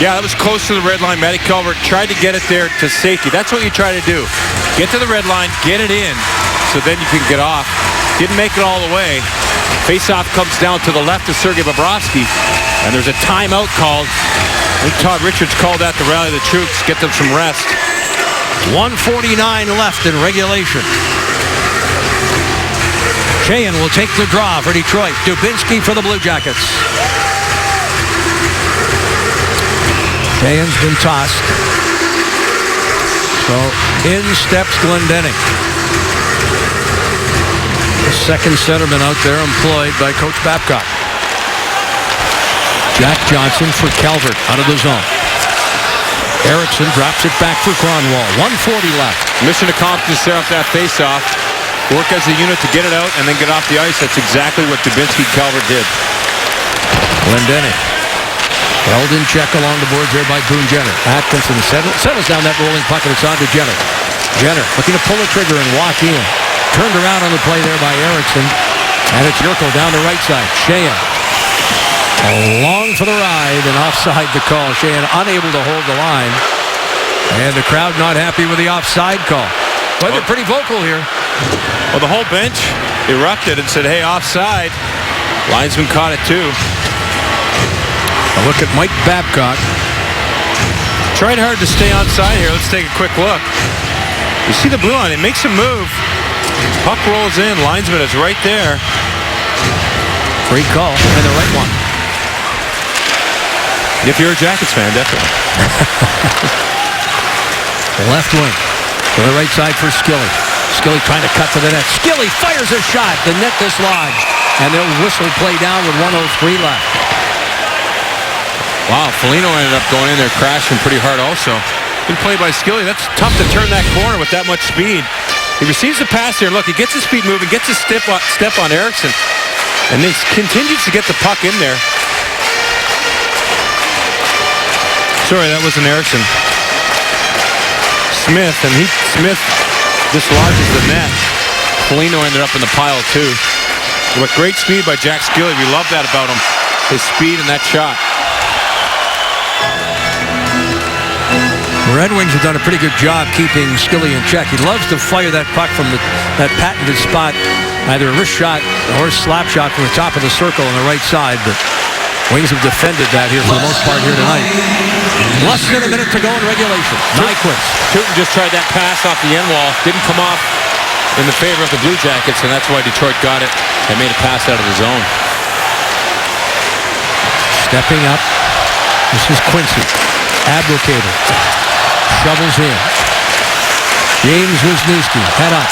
yeah, that was close to the red line. Matty Calvert tried to get it there to safety. That's what you try to do. Get to the red line, get it in, so then you can get off. Didn't make it all the way. Face-off comes down to the left of Sergei Bobrovsky, and there's a timeout called. I think Todd Richards called that to rally the troops, get them some rest. 1:49 left in regulation. Sheahan will take the draw for Detroit. Dubinsky for the Blue Jackets. Sheahan's been tossed. So in steps Glendening. The second centerman out there employed by Coach Babcock. Jack Johnson for Calvert out of the zone. Eriksson drops it back for Kronwall. 1:40 left. Mission accomplished there off that face-off. Work as a unit to get it out and then get off the ice. That's exactly what Dubinsky Calvert did. Glendening held in check along the boards there by Boone Jenner. Atkinson settles down that rolling puck and it's on to Jenner. Jenner looking to pull the trigger and walk in. Turned around on the play there by Eriksson. And it's Yurko down the right side. Sheahan along for the ride and offside the call. Sheahan unable to hold the line. And the crowd not happy with the offside call. But they're pretty vocal here. Well, the whole bench erupted and said, hey, offside. Linesman caught it too. A look at Mike Babcock. Trying hard to stay onside here. Let's take a quick look. You see the blue line. It makes a move. Puck rolls in. Linesman is right there. Great call and the right one. If you're a Jackets fan, definitely. Left wing. To the right side for Skilly. Skilly trying to cut to the net. Skilly fires a shot. The net dislodged. And they'll whistle play down with 1:03 left. Wow, Foligno ended up going in there crashing pretty hard also. Good play by Skilly. That's tough to turn that corner with that much speed. He receives the pass here. Look, he gets his speed moving, gets his step on Eriksson. And then continues to get the puck in there. Sorry, that wasn't Eriksson. Smith dislodges the net. Foligno ended up in the pile too. With great speed by Jack Skilly. We love that about him. His speed and that shot. The Red Wings have done a pretty good job keeping Skilly in check. He loves to fire that puck from that patented spot, either a wrist shot or a slap shot from the top of the circle on the right side. But Wings have defended that here for the most part here tonight. Less than a minute to go in regulation. Nyquist. Tootin just tried that pass off the end wall. Didn't come off in the favor of the Blue Jackets, and that's why Detroit got it and made a pass out of the zone. Stepping up. This is Quincy. Abdelkader. Shovels in. James Wisniewski. Head up.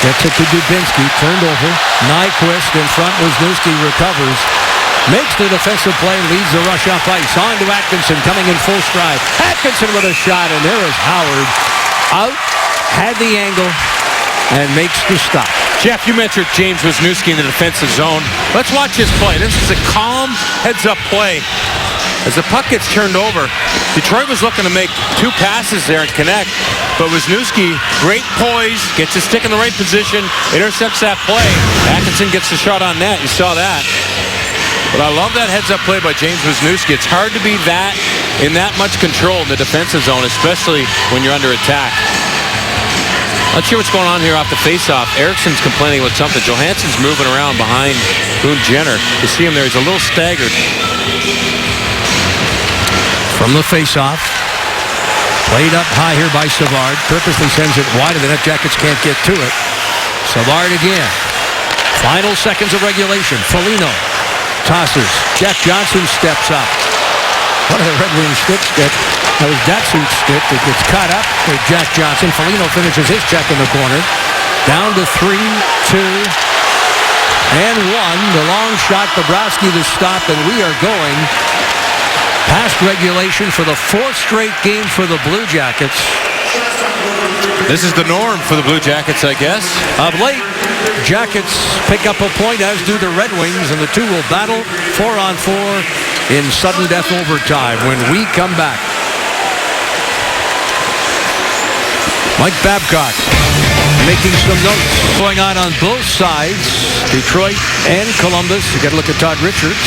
Gets it to Dubinsky. Turned over. Nyquist in front. Wisniewski recovers. Makes the defensive play. Leads the rush off ice. On to Atkinson. Coming in full stride. Atkinson with a shot. And there is Howard. Out. Had the angle. And makes the stop. Jeff, you mentioned James Wisniewski in the defensive zone. Let's watch this play. This is a calm heads-up play. As the puck gets turned over, Detroit was looking to make 2 passes there and connect, but Wisniewski, great poise, gets his stick in the right position, intercepts that play. Atkinson gets the shot on net. You saw that. But I love that heads-up play by James Wisniewski. It's hard to be in that much control in the defensive zone, especially when you're under attack. Let's hear what's going on here off the face-off. Eriksson's complaining about something. Johansson's moving around behind Boone Jenner. You see him there. He's a little staggered. From the face-off. Played up high here by Savard. Purposely sends it wide, and the Net Jackets can't get to it. Savard again. Final seconds of regulation. Foligno tosses. Jack Johnson steps up. One of the Red Wings sticks that was Datsyuk's stick that gets caught up with Jack Johnson. Foligno finishes his check in the corner. Down to 3, 2, and 1. The long shot, Bobrovsky the stop, and we are going past regulation for the 4th straight game for the Blue Jackets. This is the norm for the Blue Jackets, I guess. Of late, Jackets pick up a point, as do the Red Wings, and the two will battle 4-on-4 in sudden death overtime when we come back. Mike Babcock making some notes going on both sides, Detroit and Columbus. You got to look at Todd Richards.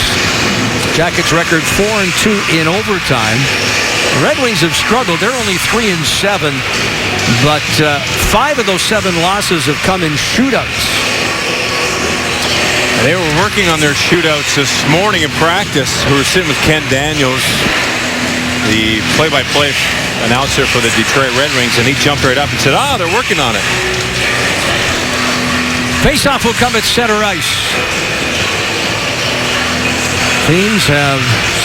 Jackets record 4-2 in overtime. The Red Wings have struggled. They're only 3-7, but 5 of those 7 losses have come in shootouts. They were working on their shootouts this morning in practice. We were sitting with Ken Daniels, the play-by-play announcer for the Detroit Red Wings, and he jumped right up and said, they're working on it. Face-off will come at center ice. Teams have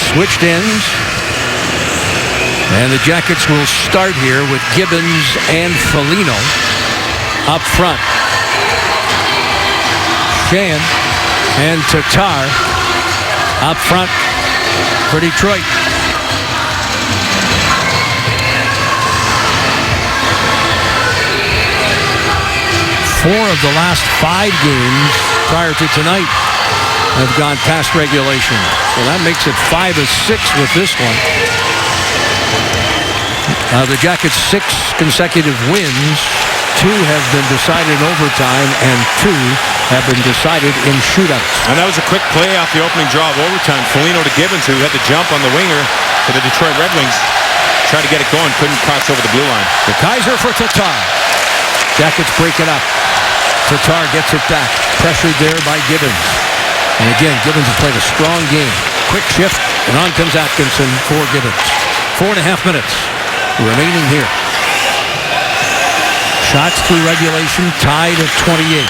switched ends, and the Jackets will start here with Gibbons and Foligno up front. Shan and Tatar up front for Detroit. Four of the last 5 games prior to tonight have gone past regulation. So that makes it 5 of 6 with this one. The Jackets' 6 consecutive wins. 2 have been decided in overtime, and 2 have been decided in shootouts. And that was a quick play off the opening draw of overtime. Foligno to Gibbons, who had to jump on the winger for the Detroit Red Wings. Tried to get it going, couldn't cross over the blue line. The Kaiser for Tatar. Jackets break it up. Tatar gets it back. Pressured there by Gibbons. And again, Gibbons has played a strong game. Quick shift, and on comes Atkinson for Gibbons. 4.5 minutes remaining here. Shots through regulation, tied at 28.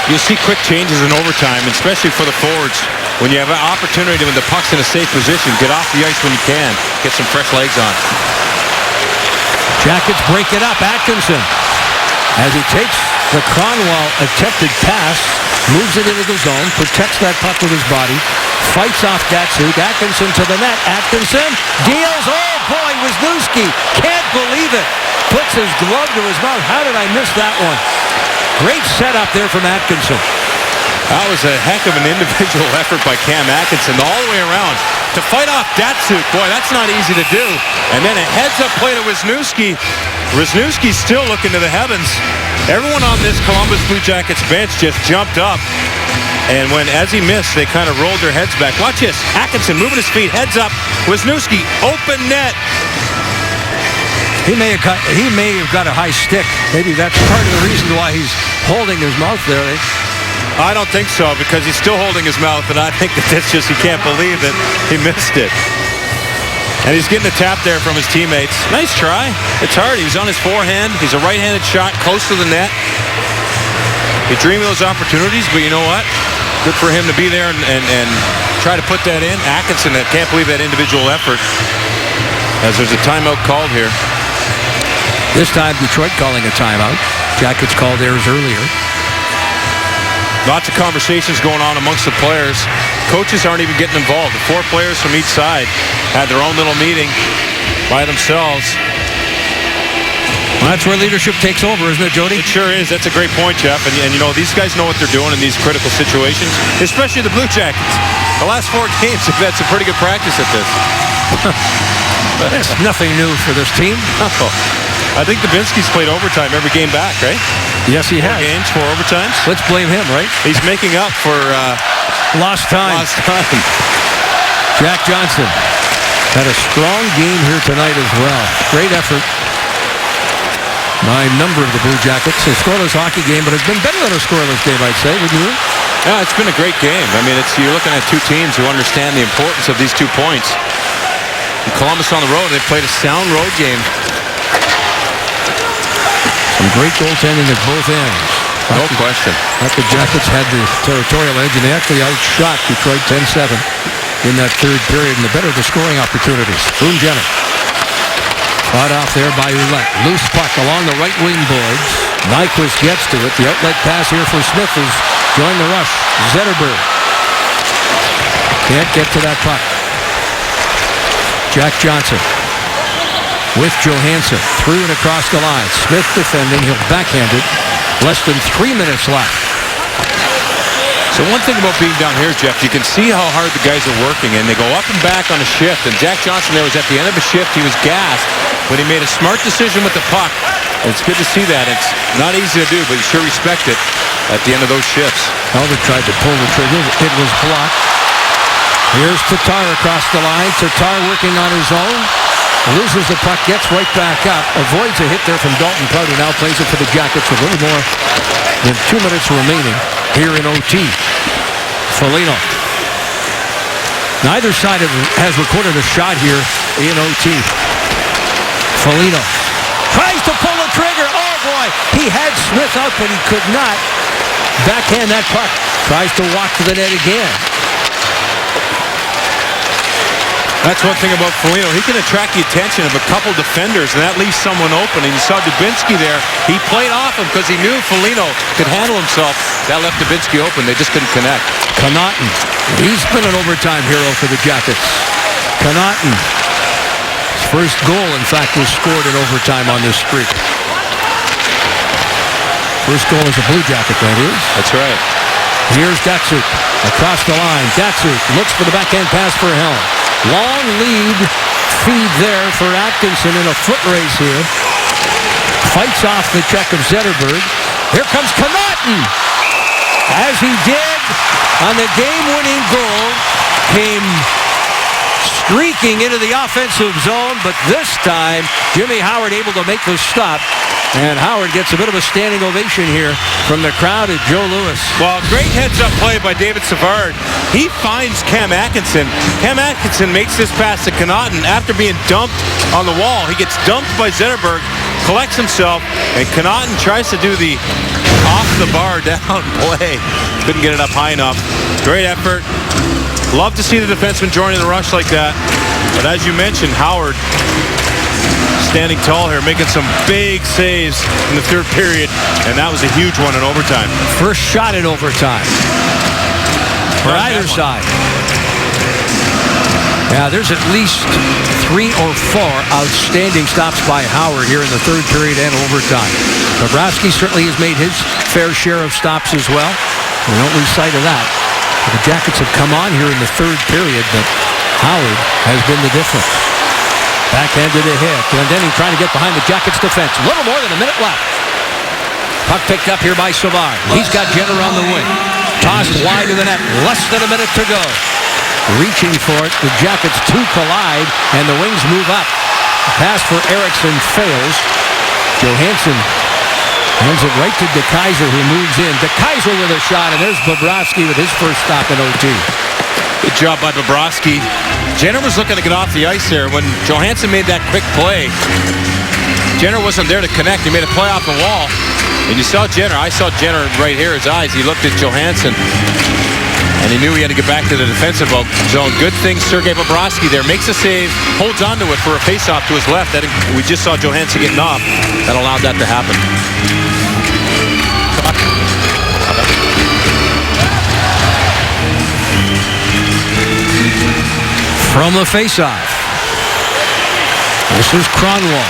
You'll see quick changes in overtime, especially for the forwards. When you have an opportunity, when the puck's in a safe position, get off the ice when you can. Get some fresh legs on. Jackets break it up. Atkinson, as he takes the Kronwall attempted pass, moves it into the zone, protects that puck with his body, fights off Datsyuk. Atkinson to the net. Atkinson deals. Oh boy, Wisniewski can't believe it. Puts his glove to his mouth. How did I miss that one? Great setup there from Atkinson. That was a heck of an individual effort by Cam Atkinson all the way around. To fight off Datsyuk, boy, that's not easy to do. And then a heads-up play to Wisniewski. Wisniewski's still looking to the heavens. Everyone on this Columbus Blue Jackets bench just jumped up. And as he missed, they kind of rolled their heads back. Watch this. Atkinson moving his feet, heads up. Wisniewski, open net. He may have got a high stick. Maybe that's part of the reason why he's holding his mouth there. I don't think so, because he's still holding his mouth, and I think that's just, he can't believe that he missed it. And he's getting a tap there from his teammates. Nice try. It's hard. He was on his forehand. He's a right-handed shot close to the net. You dream of those opportunities, but you know what? Good for him to be there and try to put that in. Atkinson, I can't believe that individual effort, as there's a timeout called here. This time, Detroit calling a timeout. Jackets called theirs earlier. Lots of conversations going on amongst the players. Coaches aren't even getting involved. The 4 players from each side had their own little meeting by themselves. That's where leadership takes over, isn't it, Jody? It sure is. That's a great point, Jeff. And you know, these guys know what they're doing in these critical situations, especially the Blue Jackets. The last 4 games have had some pretty good practice at this. That's nothing new for this team. Oh. I think Dubinsky's played overtime every game back, right? Yes, he 4 has. games, 4 overtimes. Let's blame him, right? He's making up for Lost time. lost time. Jack Johnson had a strong game here tonight as well. Great effort by a number of the Blue Jackets. A scoreless hockey game, but it's been better than a scoreless game, I'd say, wouldn't you? Yeah, it's been a great game. I mean, you're looking at 2 teams who understand the importance of these 2 points. And Columbus on the road, they played a sound road game. Some great goaltending at both ends. No question. The Jackets had the territorial edge, and they actually outshot Detroit 10-7 in that third period, and the better the scoring opportunities. Boone Jenner. Fought off there by Ouellette. Loose puck along the right wing boards. Nyquist gets to it. The outlet pass here for Smith has joined the rush. Zetterberg can't get to that puck. Jack Johnson with Johansson through and across the line. Smith defending. He'll backhand it. Less than 3 minutes left. So one thing about being down here, Jeff, you can see how hard the guys are working, and they go up and back on a shift. And Jack Johnson there was at the end of a shift. He was gassed, but he made a smart decision with the puck. And it's good to see that. It's not easy to do, but you sure respect it at the end of those shifts. Albert tried to pull the trigger. It was blocked. Here's Tatar across the line. Tatar working on his own. Loses the puck, gets right back up. Avoids a hit there from Dalton Prout, who now plays it for the Jackets with a little more than 2 minutes remaining here in OT. Foligno. Neither side has recorded a shot here in OT. Foligno tries to pull the trigger. Oh, boy. He had Smith up, but he could not backhand that puck. Tries to walk to the net again. That's one thing about Foligno. He can attract the attention of a couple defenders, and that leaves someone open. And you saw Dubinsky there. He played off him because he knew Foligno could handle himself. That left Dubinsky open. They just couldn't connect. Connaughton. He's been an overtime hero for the Jackets. Connaughton. His first goal, in fact, was scored in overtime on this streak. First goal as a Blue Jacket, that is. That's right. Here's Datsuk across the line. Datsuk looks for the backhand pass for Helm. Long lead feed there for Atkinson in a foot race here. Fights off the check of Zetterberg. Here comes Connaughton. As he did on the game-winning goal, came streaking into the offensive zone, but this time Jimmy Howard able to make the stop. And Howard gets a bit of a standing ovation here from the crowd at Joe Louis. Well, great heads-up play by David Savard. He finds Cam Atkinson. Cam Atkinson makes this pass to Connaughton after being dumped on the wall. He gets dumped by Zetterberg, collects himself, and Connaughton tries to do the off-the-bar down play. Couldn't get it up high enough. Great effort. Love to see the defenseman joining the rush like that. But as you mentioned, Howard standing tall here, making some big saves in the third period, and that was a huge one in overtime. First shot in overtime for either side. Yeah, there's at least 3 or 4 outstanding stops by Howard here in the third period and overtime. Bobrovsky certainly has made his fair share of stops as well. We don't lose sight of that. The Jackets have come on here in the third period, but Howard has been the difference. Backhanded a hit. Glendening trying to get behind the Jackets defense. A little more than a minute left. Puck picked up here by Savard. He's got Jenner on the wing. Tossed wide of the net. Less than a minute to go. Reaching for it. The Jackets 2 collide, and the Wings move up. The pass for Eriksson fails. Johansson hands it right to DeKaiser, who moves in. DeKaiser with a shot, and there's Bobrovsky with his first stop in OT. Good job by Bobrovsky. Jenner was looking to get off the ice there when Johansson made that quick play. Jenner wasn't there to connect. He made a play off the wall. And you saw Jenner. I saw Jenner right here, his eyes. He looked at Johansson. And he knew he had to get back to the defensive zone. Good thing Sergei Bobrovsky there. Makes a save. Holds onto it for a faceoff to his left. We just saw Johansson getting off. That allowed that to happen. From the faceoff. This is Kronwall.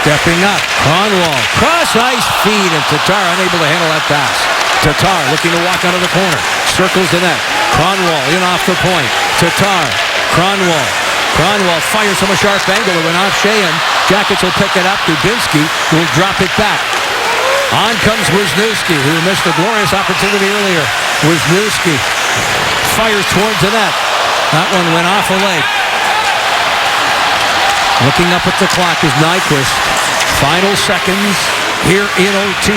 Stepping up, Kronwall, cross ice feed, and Tatar unable to handle that pass. Tatar looking to walk out of the corner, circles the net. Kronwall in off the point. Tatar, Kronwall. Kronwall fires from a sharp angle. It went off Sheahan. Jackets will pick it up. Dubinsky will drop it back. On comes Wisniewski, who missed a glorious opportunity earlier. Wisniewski fires towards the net. That one went off a leg. Looking up at the clock is Nyquist. Final seconds here in OT.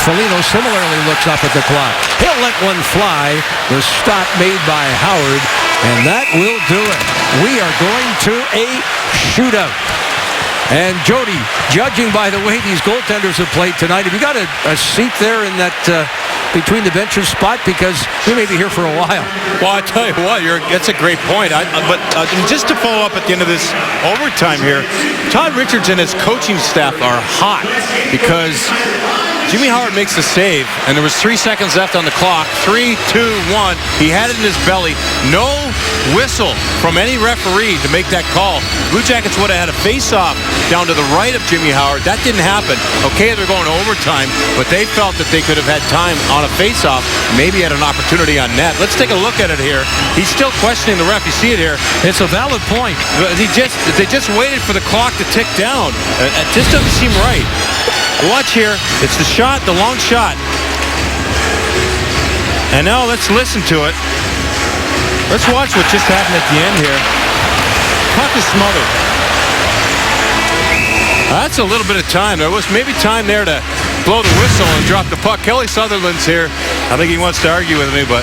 Foligno similarly looks up at the clock. He'll let one fly. The stop made by Howard, and that will do it. We are going to a shootout. And Jody, judging by the way these goaltenders have played tonight, have you got a seat there in that between the benches spot? Because we may be here for a while. Well, I tell you what, that's a great point. But just to follow up at the end of this overtime here, Todd Richards and his coaching staff are hot because Jimmy Howard makes the save, and there was 3 seconds left on the clock. 3, 2, 1. He had it in his belly. No whistle from any referee to make that call. Blue Jackets would have had a face-off down to the right of Jimmy Howard. That didn't happen. Okay, they're going to overtime, but they felt that they could have had time on a face-off, maybe had an opportunity on net. Let's take a look at it here. He's still questioning the ref. You see it here. It's a valid point. They just waited for the clock to tick down. It just doesn't seem right. Watch here. It's the shot, the long shot. And now let's listen to it. Let's watch what just happened at the end here. Puck is smothered. That's a little bit of time. There was maybe time there to blow the whistle and drop the puck. Kelly Sutherland's here. I think he wants to argue with me, but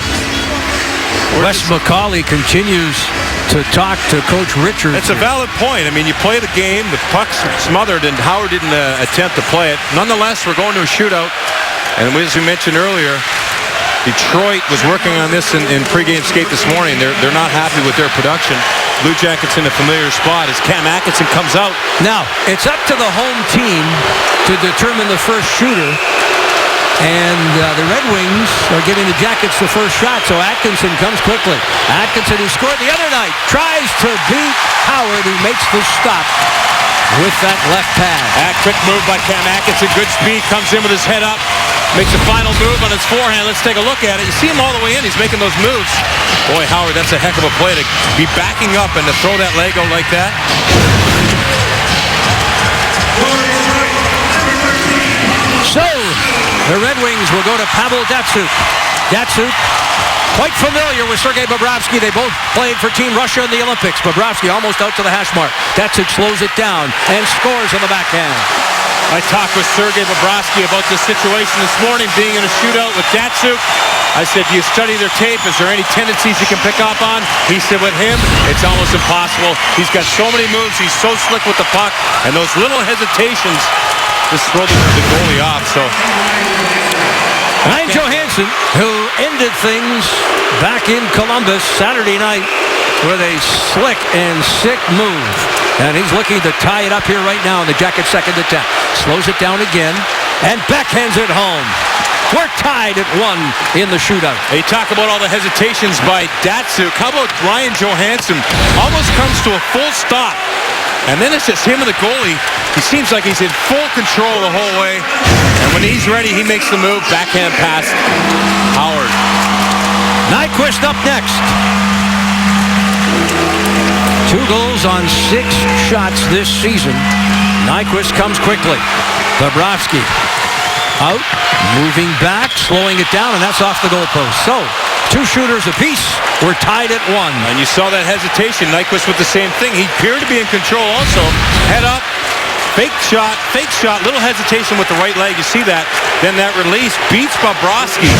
Wes McCauley continues to talk to Coach Richards. It's a valid point. I mean, you play the game, the puck's smothered, and Howard didn't attempt to play it. Nonetheless, we're going to a shootout. And as we mentioned earlier, Detroit was working on this in pregame skate this morning. They're not happy with their production. Blue Jackets in a familiar spot as Cam Atkinson comes out. Now, it's up to the home team to determine the first shooter. And the Red Wings are giving the Jackets the first shot, so Atkinson comes quickly. Atkinson, who scored the other night, tries to beat Howard, who makes the stop with that left pass. Quick move by Cam Atkinson. Good speed, comes in with his head up. Makes a final move on his forehand. Let's take a look at it. You see him all the way in. He's making those moves. Boy, Howard, that's a heck of a play to be backing up and to throw that leg out like that. So, the Red Wings will go to Pavel Datsyuk. Datsyuk, quite familiar with Sergei Bobrovsky. They both played for Team Russia in the Olympics. Bobrovsky almost out to the hash mark. Datsyuk slows it down and scores on the backhand. I talked with Sergei Bobrovsky about this situation this morning, being in a shootout with Datsyuk. I said, do you study their tape? Is there any tendencies you can pick up on? He said, with him, it's almost impossible. He's got so many moves. He's so slick with the puck. And those little hesitations just throw the goalie off. So Ryan Johansson, who ended things back in Columbus Saturday night with a slick and sick move. And he's looking to tie it up here right now in the Jackets' second attempt. Slows it down again and backhands it home. We're tied at 1 in the shootout. They talk about all the hesitations by Datsyuk. How about Ryan Johansson? Almost comes to a full stop. And then it's just him and the goalie. He seems like he's in full control the whole way. And when he's ready, he makes the move. Backhand pass. Howard. Nyquist up next. 2 goals on 6 shots this season. Nyquist comes quickly. Bobrovsky out, moving back, slowing it down, and that's off the goalpost. So, 2 shooters apiece. We're tied at 1. And you saw that hesitation. Nyquist with the same thing. He appeared to be in control also. Head up. Fake shot, little hesitation with the right leg. You see that. Then that release beats Bobrovsky,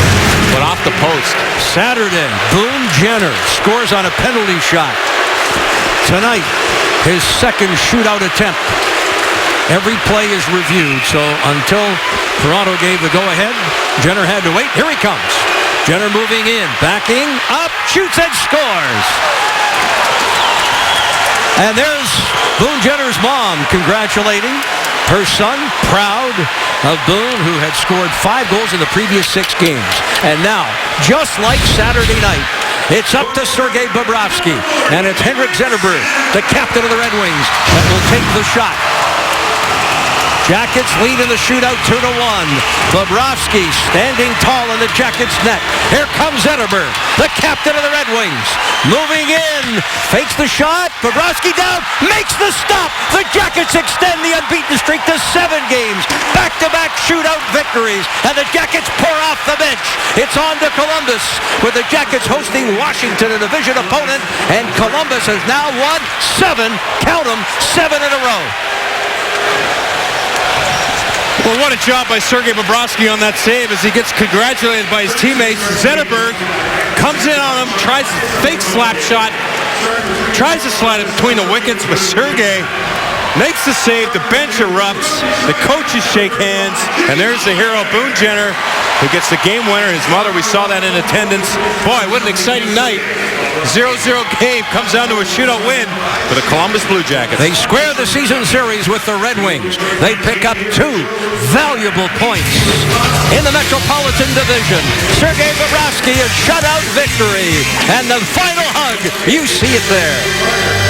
but off the post. Saturday, Boone Jenner scores on a penalty shot. Tonight, his second shootout attempt. Every play is reviewed, so until Toronto gave the go-ahead, Jenner had to wait. Here he comes. Jenner moving in, backing up, shoots and scores. And there's Boone Jenner's mom congratulating her son, proud of Boone, who had scored 5 goals in the previous 6 games. And now, just like Saturday night, it's up to Sergei Bobrovsky, and it's Henrik Zetterberg, the captain of the Red Wings, that will take the shot. Jackets lead in the shootout 2-1. Bobrovsky standing tall in the Jackets net. Here comes Zetterberg, the captain of the Red Wings. Moving in, fakes the shot. Bobrovsky down, makes the stop. The Jackets extend the unbeaten streak to 7 games. Back-to-back shootout victories, and the Jackets pour off the bench. It's on to Columbus, with the Jackets hosting Washington, a division opponent, and Columbus has now won 7, count them, 7 in a row. Well, what a job by Sergei Bobrovsky on that save as he gets congratulated by his teammates. Zetterberg comes in on him, tries a fake slap shot, tries to slide it between the wickets, but Sergei makes the save. The bench erupts, the coaches shake hands, and there's the hero, Boone Jenner, who gets the game winner. His mother, we saw that in attendance. Boy, what an exciting night. 0-0 game comes down to a shootout win for the Columbus Blue Jackets. They square the season series with the Red Wings. They pick up 2 valuable points. In the Metropolitan Division, Sergei Bobrovsky, a shutout victory. And the final hug, you see it there.